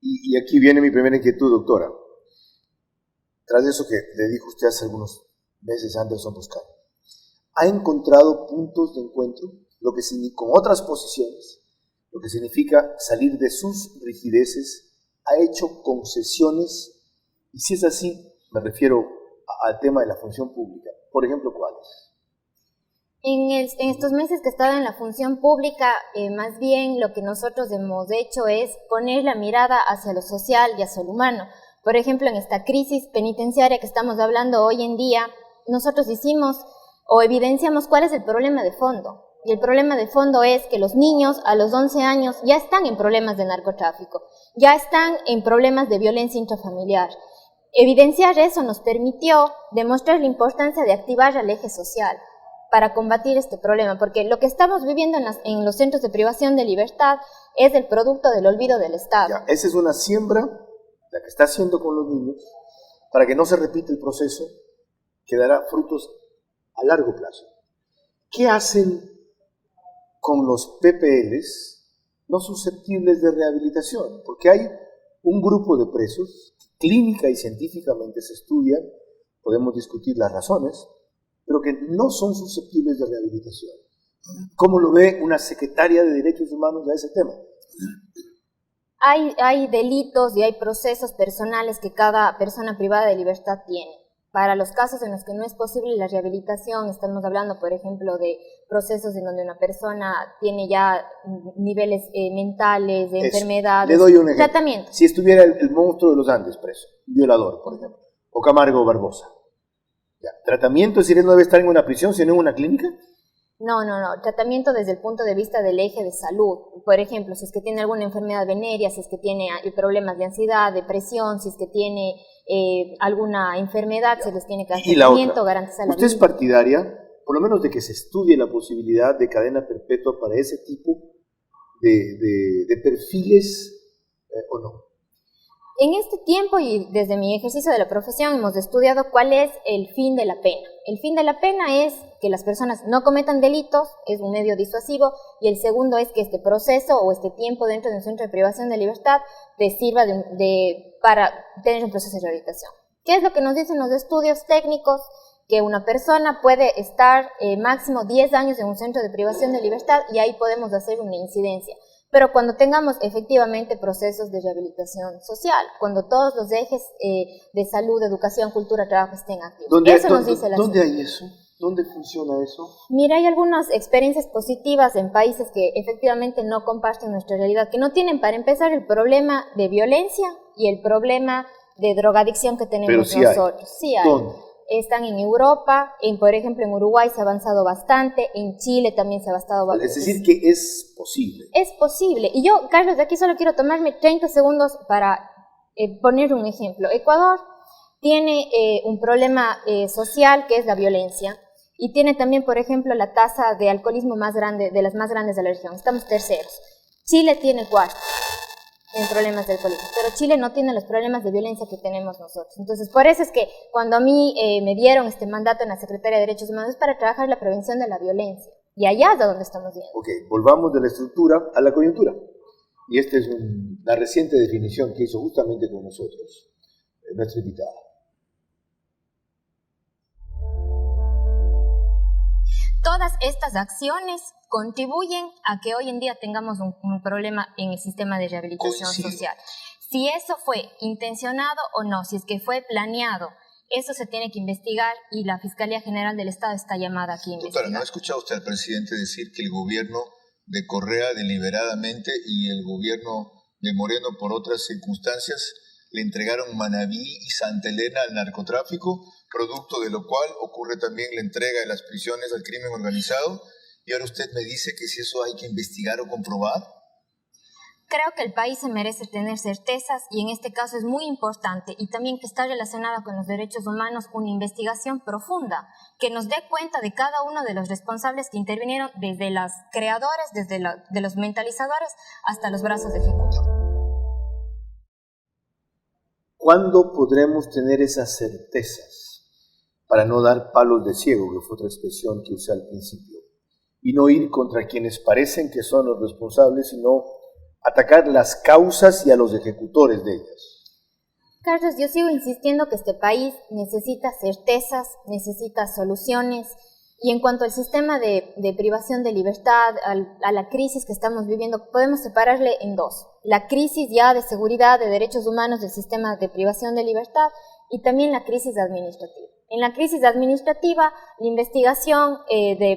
Y aquí viene mi primera inquietud, doctora. Tras eso que le dijo usted hace algunos meses, Anderson Boscán, ¿ha encontrado puntos de encuentro con otras posiciones? Lo que significa salir de sus rigideces, ha hecho concesiones, y si es así, me refiero al tema de la función pública. Por ejemplo, ¿cuáles? En estos meses que he estado en la función pública, más bien lo que nosotros hemos hecho es poner la mirada hacia lo social y hacia lo humano. Por ejemplo, en esta crisis penitenciaria que estamos hablando hoy en día, nosotros hicimos o evidenciamos cuál es el problema de fondo. Y el problema de fondo es que los niños a los 11 años ya están en problemas de narcotráfico, ya están en problemas de violencia intrafamiliar. Evidenciar eso nos permitió demostrar la importancia de activar al eje social para combatir este problema, porque lo que estamos viviendo en los centros de privación de libertad es el producto del olvido del Estado. Ya, esa es una siembra, la que está haciendo con los niños, para que no se repita el proceso, que dará frutos a largo plazo. ¿Qué hacen con los PPLs no susceptibles de rehabilitación? Porque hay un grupo de presos que clínica y científicamente se estudian, podemos discutir las razones, pero que no son susceptibles de rehabilitación. ¿Cómo lo ve una secretaria de Derechos Humanos a ese tema? Hay delitos y hay procesos personales que cada persona privada de libertad tiene. Para los casos en los que no es posible la rehabilitación, estamos hablando, por ejemplo, de procesos en donde una persona tiene ya niveles mentales, de enfermedades, le doy un ejemplo. tratamiento. Si estuviera el monstruo de los Andes preso, violador, por ejemplo, o Camargo Barbosa, ya, ¿tratamiento es decir, él no debe estar en una prisión, sino en una clínica? No, tratamiento desde el punto de vista del eje de salud. Por ejemplo, si es que tiene alguna enfermedad venérea, si es que tiene problemas de ansiedad, depresión, si es que tiene alguna enfermedad, se les tiene que hacer tratamiento, garantizar la vida. ¿Usted es partidaria, por lo menos, de que se estudie la posibilidad de cadena perpetua para ese tipo de perfiles o no? En este tiempo y desde mi ejercicio de la profesión hemos estudiado cuál es el fin de la pena. el fin de la pena es que las personas no cometan delitos, es un medio disuasivo, y el segundo es que este proceso o este tiempo dentro de un centro de privación de libertad te sirva para tener un proceso de rehabilitación. ¿Qué es lo que nos dicen los estudios técnicos? Que una persona puede estar máximo 10 años en un centro de privación de libertad y ahí podemos hacer una incidencia. Pero cuando tengamos efectivamente procesos de rehabilitación social, cuando todos los ejes de salud, educación, cultura, trabajo estén activos. Eso nos dice la ¿Dónde hay eso? ¿Dónde funciona eso? Mira, hay algunas experiencias positivas en países que efectivamente no comparten nuestra realidad, que no tienen, para empezar, el problema de violencia y el problema de drogadicción que tenemos sí nosotros. Sí hay. ¿Dónde? Están en Europa, por ejemplo en Uruguay se ha avanzado bastante, en Chile también se ha avanzado bastante. Es decir, que es posible. Es posible. Y yo, Carlos, de aquí solo quiero tomarme 30 segundos para poner un ejemplo. Ecuador tiene un problema social que es la violencia y tiene también, por ejemplo, la tasa de alcoholismo más grande, de las más grandes de la región. Estamos terceros. Chile tiene cuarto en problemas de alcoholismo, pero Chile no tiene los problemas de violencia que tenemos nosotros. Entonces, por eso es que cuando a mí me dieron este mandato en la Secretaría de Derechos Humanos es para trabajar la prevención de la violencia. Y allá es a donde estamos yendo. Ok, volvamos de la estructura a la coyuntura. Y esta es la reciente definición que hizo justamente con nosotros nuestra invitada. Todas estas acciones contribuyen a que hoy en día tengamos un problema en el sistema de rehabilitación social. Si eso fue intencionado o no, si es que fue planeado, eso se tiene que investigar y la Fiscalía General del Estado está llamada aquí a investigar. Doctora, ¿no ha escuchado usted al presidente decir que el gobierno de Correa deliberadamente y el gobierno de Moreno por otras circunstancias le entregaron Manabí y Santa Elena al narcotráfico, producto de lo cual ocurre también la entrega de las prisiones al crimen organizado? Y ahora usted me dice que si eso hay que investigar o comprobar. Creo que el país se merece tener certezas y en este caso es muy importante y también que está relacionada con los derechos humanos una investigación profunda que nos dé cuenta de cada uno de los responsables que intervinieron desde los creadores, de los mentalizadores hasta los brazos de ejecución. ¿Cuándo podremos tener esas certezas para no dar palos de ciego, que fue otra expresión que usé al principio, y no ir contra quienes parecen que son los responsables, sino atacar las causas y a los ejecutores de ellas? Carlos, yo sigo insistiendo que este país necesita certezas, necesita soluciones, y en cuanto al sistema de privación de libertad, a la crisis que estamos viviendo, podemos separarle en dos. La crisis ya de seguridad, de derechos humanos del sistema de privación de libertad y también la crisis administrativa. En la crisis administrativa, la investigación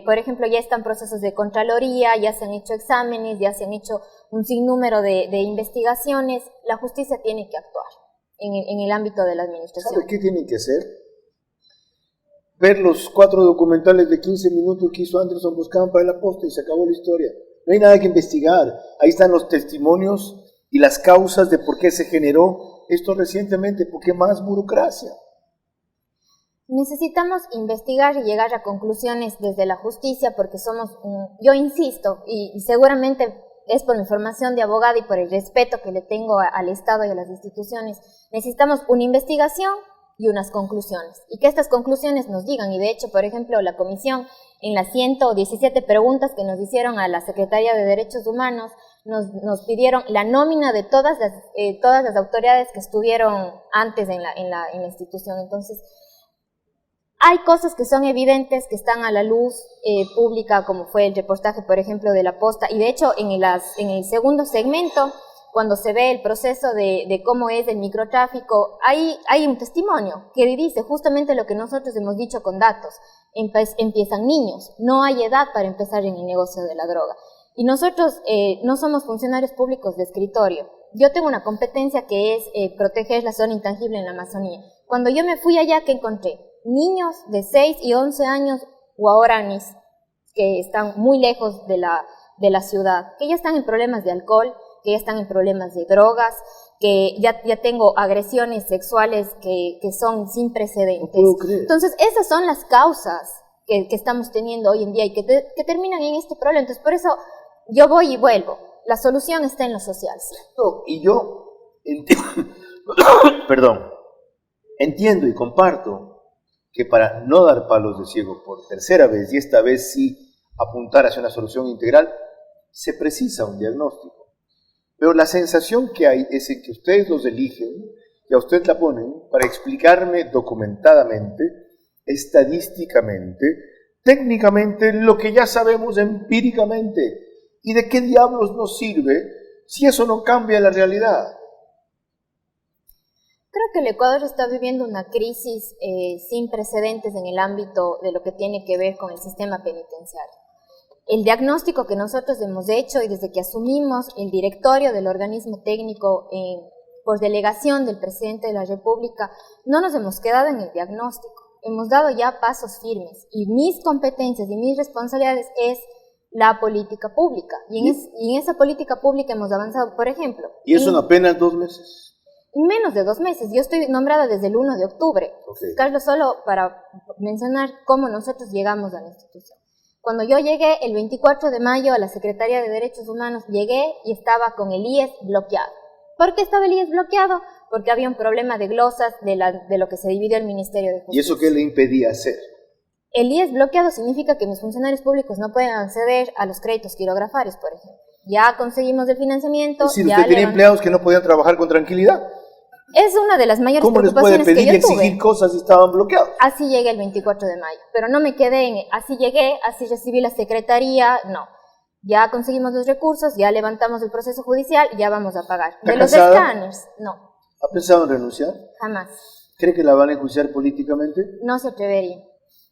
por ejemplo, ya están procesos de Contraloría, ya se han hecho exámenes, ya se han hecho un sinnúmero de investigaciones. La justicia tiene que actuar en el ámbito de la administración. ¿Sabe qué tienen que hacer? Ver los 4 documentales de 15 minutos que hizo Anderson Buscampa de la Posta y se acabó la historia. No hay nada que investigar. Ahí están los testimonios y las causas de por qué se generó esto recientemente. ¿Por qué más burocracia? Necesitamos investigar y llegar a conclusiones desde la justicia porque yo insisto, y seguramente es por mi formación de abogada y por el respeto que le tengo al Estado y a las instituciones, necesitamos una investigación y unas conclusiones. Y que estas conclusiones nos digan, y de hecho, por ejemplo, la comisión en las 117 preguntas que nos hicieron a la Secretaría de Derechos Humanos, nos pidieron la nómina de todas las autoridades que estuvieron antes en la institución. Entonces, hay cosas que son evidentes, que están a la luz pública, como fue el reportaje, por ejemplo, de la Posta. Y de hecho, en el segundo segmento, cuando se ve el proceso de cómo es el microtráfico, hay un testimonio que dice justamente lo que nosotros hemos dicho con datos. Empiezan niños, no hay edad para empezar en el negocio de la droga. Y nosotros no somos funcionarios públicos de escritorio. Yo tengo una competencia que es proteger la zona intangible en la Amazonía. Cuando yo me fui allá, ¿qué encontré? Niños de 6 y 11 años guaraníes que están muy lejos de la ciudad, que ya están en problemas de alcohol, que ya están en problemas de drogas, que ya tengo agresiones sexuales que son sin precedentes. No puedo creer. Entonces, esas son las causas que estamos teniendo hoy en día y que terminan en este problema. Entonces, por eso yo voy y vuelvo. La solución está en lo social. ¿Sí? No, y yo entiendo y comparto que para no dar palos de ciego por tercera vez, y esta vez sí apuntar hacia una solución integral, se precisa un diagnóstico. Pero la sensación que hay es que ustedes los eligen y a usted la ponen para explicarme documentadamente, estadísticamente, técnicamente, lo que ya sabemos empíricamente. ¿Y de qué diablos nos sirve si eso no cambia la realidad? Creo que el Ecuador está viviendo una crisis sin precedentes en el ámbito de lo que tiene que ver con el sistema penitenciario. El diagnóstico que nosotros hemos hecho y desde que asumimos el directorio del organismo técnico por delegación del presidente de la República, no nos hemos quedado en el diagnóstico. Hemos dado ya pasos firmes y mis competencias y mis responsabilidades es la política pública. Y en esa política pública hemos avanzado, por ejemplo. ¿Y eso en apenas 2 meses? Menos de 2 meses. Yo estoy nombrada desde el 1 de octubre. Okay. Carlos, solo para mencionar cómo nosotros llegamos a la institución. Cuando yo llegué el 24 de mayo a la Secretaría de Derechos Humanos, llegué y estaba con el IES bloqueado. ¿Por qué estaba el IES bloqueado? Porque había un problema de glosas de lo que se dividió el Ministerio de Justicia. ¿Y eso qué le impedía hacer? El IES bloqueado significa que mis funcionarios públicos no pueden acceder a los créditos quirografarios, por ejemplo. Ya conseguimos el financiamiento. Es decir, usted tiene empleados que no podían trabajar con tranquilidad. Es una de las mayores ¿Cómo preocupaciones les puede pedir que y yo tuve. exigir cosas si estaban bloqueados? Así llegué el 24 de mayo, pero no me quedé en así llegué, así recibí la secretaría, no. Ya conseguimos los recursos, ya levantamos el proceso judicial, ya vamos a pagar. De los escáneres, no. ¿Ha pensado en renunciar? Jamás. ¿Cree que la van a enjuiciar políticamente? No se atrevería.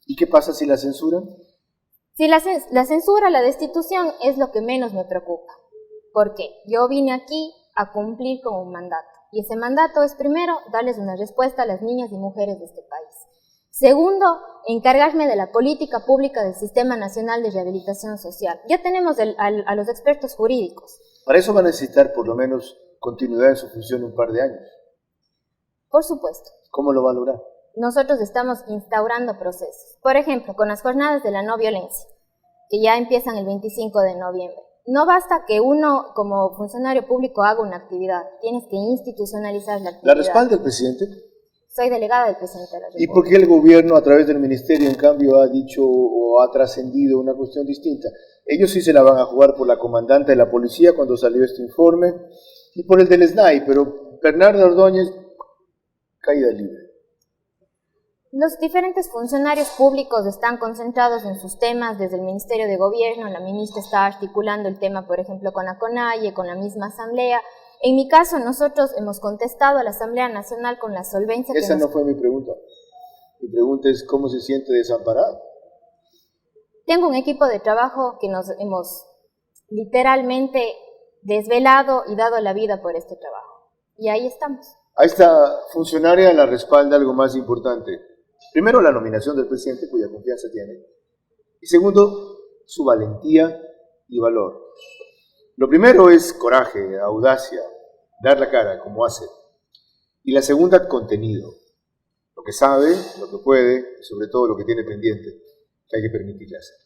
¿Y qué pasa si la censuran? Si la censura, la destitución es lo que menos me preocupa. ¿Por qué? Yo vine aquí a cumplir con un mandato. Y ese mandato es, primero, darles una respuesta a las niñas y mujeres de este país. Segundo, encargarme de la política pública del Sistema Nacional de Rehabilitación Social. Ya tenemos a los expertos jurídicos. Para eso va a necesitar por lo menos continuidad en su función un par de años. Por supuesto. ¿Cómo lo va a lograr? Nosotros estamos instaurando procesos. Por ejemplo, con las jornadas de la no violencia, que ya empiezan el 25 de noviembre. No basta que uno, como funcionario público, haga una actividad. Tienes que institucionalizar la actividad. ¿La respalda el presidente? Soy delegada del presidente de la República. ¿Y por qué el gobierno, a través del ministerio, en cambio, ha dicho o ha trascendido una cuestión distinta? Ellos sí se la van a jugar por la comandante de la policía cuando salió este informe y por el del SNAI, pero Bernarda Ordóñez, caída libre. Los diferentes funcionarios públicos están concentrados en sus temas desde el Ministerio de Gobierno. La ministra está articulando el tema, por ejemplo, con la CONAIE, con la misma Asamblea. En mi caso, nosotros hemos contestado a la Asamblea Nacional con la solvencia que Esa no fue mi pregunta. Mi pregunta es, ¿cómo se siente desamparado? Tengo un equipo de trabajo que nos hemos literalmente desvelado y dado la vida por este trabajo. Y ahí estamos. A esta funcionaria la respalda algo más importante. Primero, la nominación del presidente, cuya confianza tiene. Y segundo, su valentía y valor. Lo primero es coraje, audacia, dar la cara, como hace. Y la segunda, contenido. Lo que sabe, lo que puede, y sobre todo lo que tiene pendiente, que hay que permitirle hacer.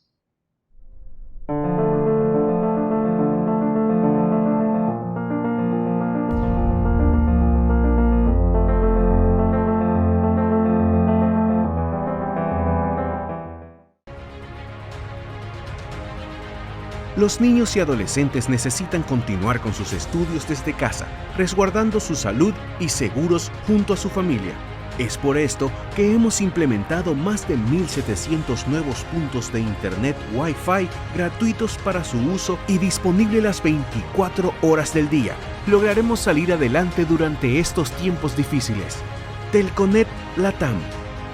Los niños y adolescentes necesitan continuar con sus estudios desde casa, resguardando su salud y seguros junto a su familia. Es por esto que hemos implementado más de 1.700 nuevos puntos de Internet Wi-Fi gratuitos para su uso y disponible las 24 horas del día. Lograremos salir adelante durante estos tiempos difíciles. Telconet Latam.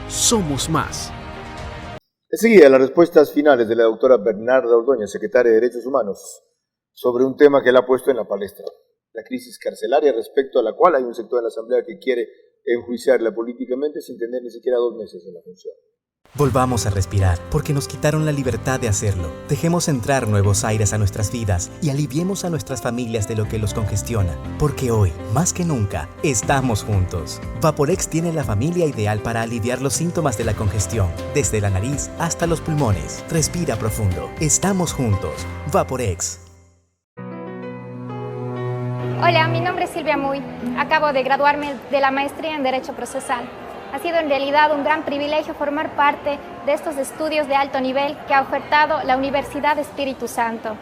Somos más. Enseguida, las respuestas finales de la doctora Bernarda Ordóñez, secretaria de Derechos Humanos, sobre un tema que él ha puesto en la palestra, la crisis carcelaria, respecto a la cual hay un sector de la Asamblea que quiere enjuiciarla políticamente sin tener ni siquiera 2 meses en la función. Volvamos a respirar, porque nos quitaron la libertad de hacerlo. Dejemos entrar nuevos aires a nuestras vidas y aliviemos a nuestras familias de lo que los congestiona. Porque hoy, más que nunca, estamos juntos. Vaporex tiene la familia ideal para aliviar los síntomas de la congestión, desde la nariz hasta los pulmones. Respira profundo. Estamos juntos. Vaporex. Hola, mi nombre es Silvia Muy. Acabo de graduarme de la maestría en Derecho Procesal. Ha sido en realidad un gran privilegio formar parte de estos estudios de alto nivel que ha ofertado la Universidad Espíritu Santo.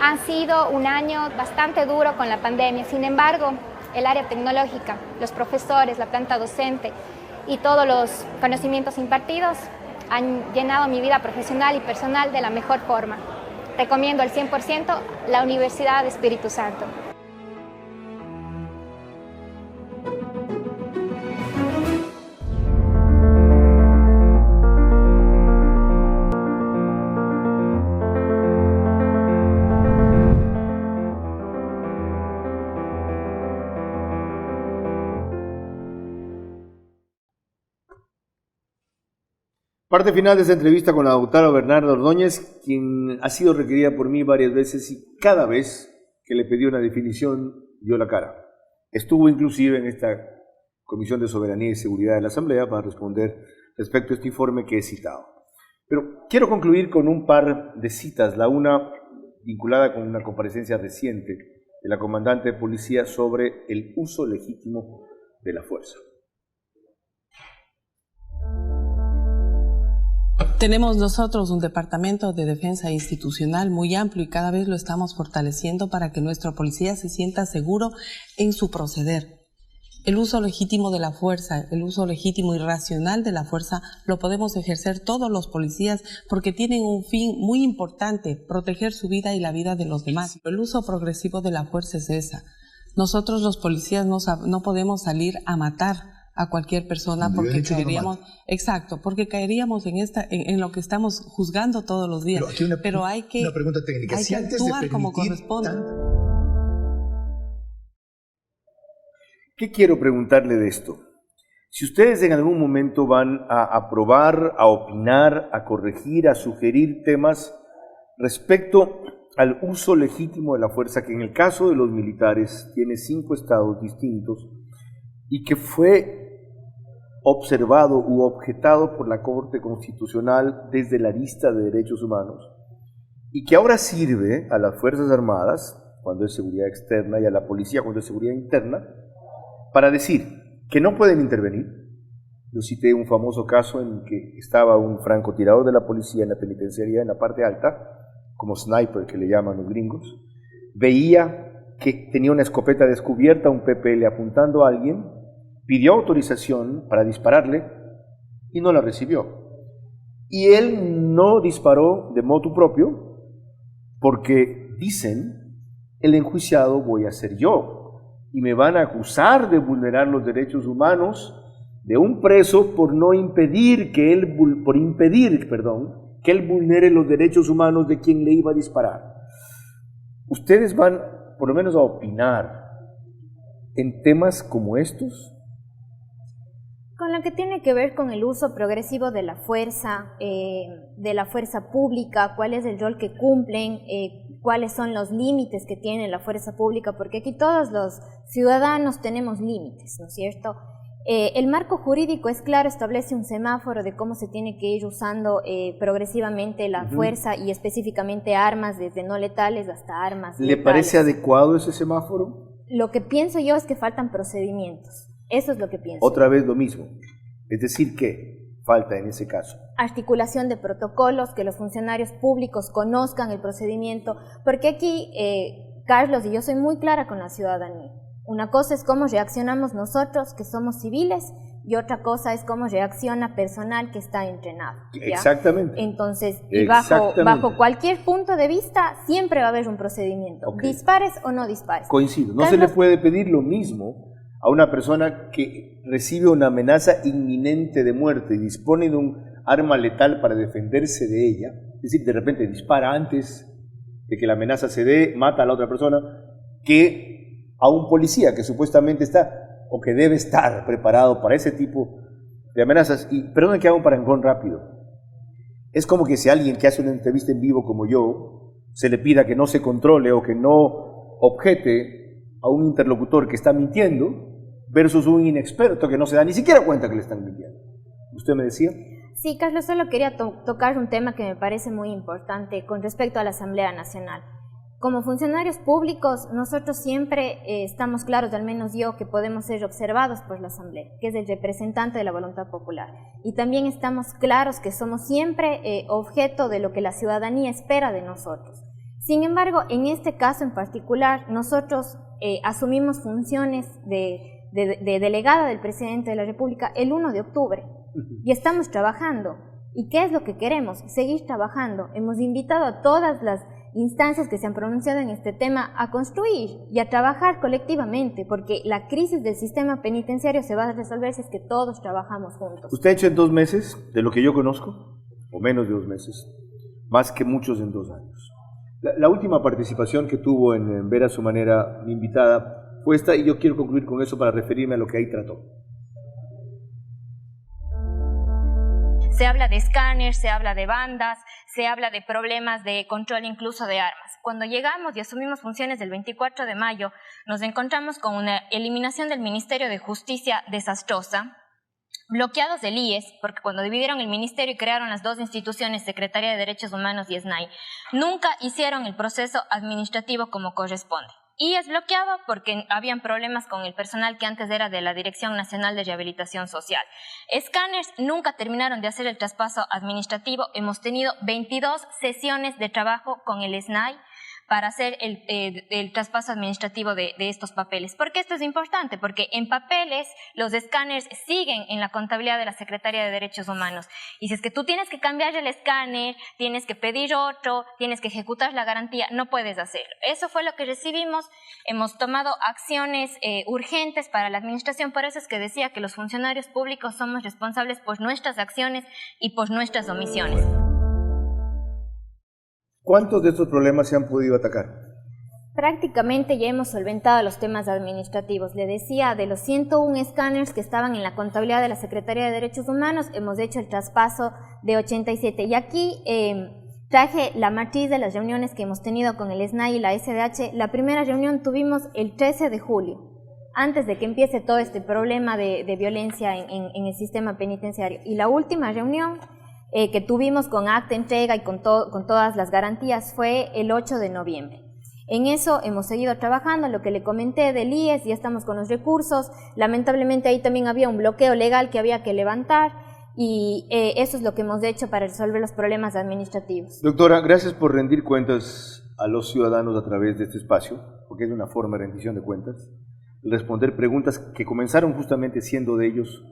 Ha sido un año bastante duro con la pandemia, sin embargo, el área tecnológica, los profesores, la planta docente y todos los conocimientos impartidos han llenado mi vida profesional y personal de la mejor forma. Recomiendo al 100% la Universidad Espíritu Santo. Parte final de esta entrevista con la doctora Bernarda Ordóñez, quien ha sido requerida por mí varias veces y cada vez que le pedí una definición dio la cara. Estuvo inclusive en esta Comisión de Soberanía y Seguridad de la Asamblea para responder respecto a este informe que he citado. Pero quiero concluir con un par de citas, la una vinculada con una comparecencia reciente de la comandante de policía sobre el uso legítimo de la fuerza. Tenemos nosotros un departamento de defensa institucional muy amplio y cada vez lo estamos fortaleciendo para que nuestra policía se sienta seguro en su proceder. El uso legítimo de la fuerza, el uso legítimo y racional de la fuerza lo podemos ejercer todos los policías porque tienen un fin muy importante, proteger su vida y la vida de los demás. El uso progresivo de la fuerza es esa. Nosotros los policías no podemos salir a matar a cualquier persona porque caeríamos, exacto, porque caeríamos en lo que estamos juzgando todos los días. Pero hay que, una pregunta técnica. Hay si que actuar como corresponde. ¿Qué quiero preguntarle de esto? Si ustedes en algún momento van a aprobar, a opinar, a corregir, a sugerir temas respecto al uso legítimo de la fuerza, que en el caso de los militares tiene 5 estados distintos y que fue observado u objetado por la Corte Constitucional desde la lista de derechos humanos y que ahora sirve a las Fuerzas Armadas, cuando es seguridad externa, y a la policía cuando es seguridad interna, para decir que no pueden intervenir. Yo cité un famoso caso en que estaba un francotirador de la policía en la penitenciaría, en la parte alta, como sniper que le llaman los gringos, veía que tenía una escopeta descubierta, un PPL apuntando a alguien, pidió autorización para dispararle y no la recibió. Y él no disparó de motu propio porque dicen, el enjuiciado voy a ser yo y me van a acusar de vulnerar los derechos humanos de un preso por impedir que él vulnere los derechos humanos de quien le iba a disparar. ¿Ustedes van por lo menos a opinar en temas como estos? Con lo que tiene que ver con el uso progresivo de la fuerza pública, cuál es el rol que cumplen, cuáles son los límites que tiene la fuerza pública, porque aquí todos los ciudadanos tenemos límites, ¿no es cierto? El marco jurídico es claro, establece un semáforo de cómo se tiene que ir usando progresivamente la fuerza y específicamente armas, desde no letales hasta armas letales. ¿Le parece adecuado ese semáforo? Lo que pienso yo es que faltan procedimientos. Eso es lo que pienso. Otra vez lo mismo. Es decir, ¿qué falta en ese caso? Articulación de protocolos, que los funcionarios públicos conozcan el procedimiento, porque aquí, Carlos, y yo soy muy clara con la ciudadanía. Una cosa es cómo reaccionamos nosotros, que somos civiles, y otra cosa es cómo reacciona personal que está entrenado, ¿ya? Exactamente. Entonces, y bajo cualquier punto de vista, siempre va a haber un procedimiento. Okay. Dispares o no dispares. Coincido. No Carlos, se le puede pedir lo mismo a una persona que recibe una amenaza inminente de muerte y dispone de un arma letal para defenderse de ella, es decir, de repente dispara antes de que la amenaza se dé, mata a la otra persona, que a un policía que supuestamente está o que debe estar preparado para ese tipo de amenazas. Y perdón que haga un parangón rápido. Es como que si alguien que hace una entrevista en vivo como yo, se le pida que no se controle o que no objete a un interlocutor que está mintiendo, versus un inexperto que no se da ni siquiera cuenta que le están mintiendo. ¿Usted me decía? Sí, Carlos, solo quería tocar un tema que me parece muy importante con respecto a la Asamblea Nacional. Como funcionarios públicos, nosotros siempre estamos claros, al menos yo, que podemos ser observados por la Asamblea, que es el representante de la voluntad popular. Y también estamos claros que somos siempre objeto de lo que la ciudadanía espera de nosotros. Sin embargo, en este caso en particular, nosotros asumimos funciones de delegada del presidente de la República el 1 de octubre y estamos trabajando. ¿Y qué es lo que queremos? Seguir trabajando. Hemos invitado a todas las instancias que se han pronunciado en este tema a construir y a trabajar colectivamente, porque la crisis del sistema penitenciario se va a resolver si es que todos trabajamos juntos. Usted ha hecho en 2 meses, de lo que yo conozco, o menos de 2 meses, más que muchos en 2 años. La última participación que tuvo en Ver a su manera, mi invitada, fue esta, y yo quiero concluir con eso para referirme a lo que ahí trató. Se habla de escáneres, se habla de bandas, se habla de problemas de control incluso de armas. Cuando llegamos y asumimos funciones el 24 de mayo, nos encontramos con una eliminación del Ministerio de Justicia desastrosa, bloqueados del IES, porque cuando dividieron el ministerio y crearon las 2 instituciones, Secretaría de Derechos Humanos y SNAI, nunca hicieron el proceso administrativo como corresponde. Y es bloqueado porque habían problemas con el personal que antes era de la Dirección Nacional de Rehabilitación Social. Escáneres nunca terminaron de hacer el traspaso administrativo. Hemos tenido 22 sesiones de trabajo con el SNAI para hacer el traspaso administrativo de estos papeles. ¿Por qué esto es importante? Porque en papeles los escáneres siguen en la contabilidad de la Secretaría de Derechos Humanos. Y si es que tú tienes que cambiar el escáner, tienes que pedir otro, tienes que ejecutar la garantía, no puedes hacerlo. Eso fue lo que recibimos. Hemos tomado acciones urgentes para la administración. Por eso es que decía que los funcionarios públicos somos responsables por nuestras acciones y por nuestras omisiones. ¿Cuántos de estos problemas se han podido atacar? Prácticamente ya hemos solventado los temas administrativos. Le decía, de los 101 escáneres que estaban en la contabilidad de la Secretaría de Derechos Humanos, hemos hecho el traspaso de 87. Y aquí traje la matriz de las reuniones que hemos tenido con el SNAI y la SDH. La primera reunión tuvimos el 13 de julio, antes de que empiece todo este problema de violencia en el sistema penitenciario. Y la última reunión que tuvimos con acta entrega y con todas las garantías fue el 8 de noviembre. En eso hemos seguido trabajando, lo que le comenté del IES, ya estamos con los recursos. Lamentablemente ahí también había un bloqueo legal que había que levantar y eso es lo que hemos hecho para resolver los problemas administrativos. Doctora, gracias por rendir cuentas a los ciudadanos a través de este espacio, porque es una forma de rendición de cuentas, responder preguntas que comenzaron justamente siendo de ellos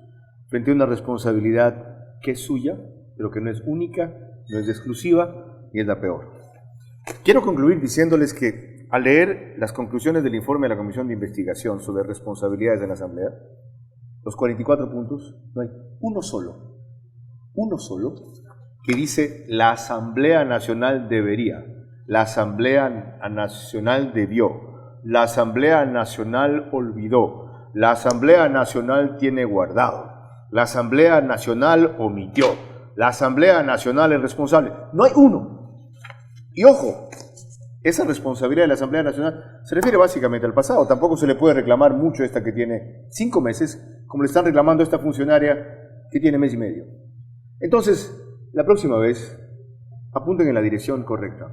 frente a una responsabilidad que es suya, pero que no es única, no es exclusiva y es la peor. Quiero concluir diciéndoles que al leer las conclusiones del informe de la Comisión de Investigación sobre responsabilidades de la Asamblea, los 44 puntos, no hay uno solo que dice la Asamblea Nacional debería, la Asamblea Nacional debió, la Asamblea Nacional olvidó, la Asamblea Nacional tiene guardado, la Asamblea Nacional omitió, la Asamblea Nacional es responsable. No hay uno. Y ojo, esa responsabilidad de la Asamblea Nacional se refiere básicamente al pasado. Tampoco se le puede reclamar mucho esta que tiene 5 meses, como le están reclamando a esta funcionaria que tiene 1 mes y medio. Entonces, la próxima vez, apunten en la dirección correcta.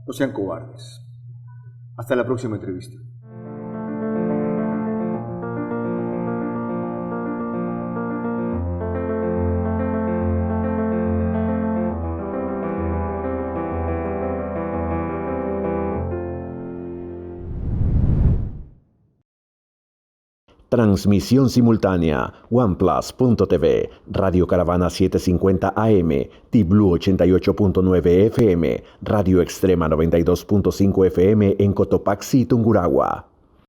No sean cobardes. Hasta la próxima entrevista. Transmisión simultánea, OnePlus.tv, Radio Caravana 750 AM, T-Blue 88.9 FM, Radio Extrema 92.5 FM en Cotopaxi, Tungurahua.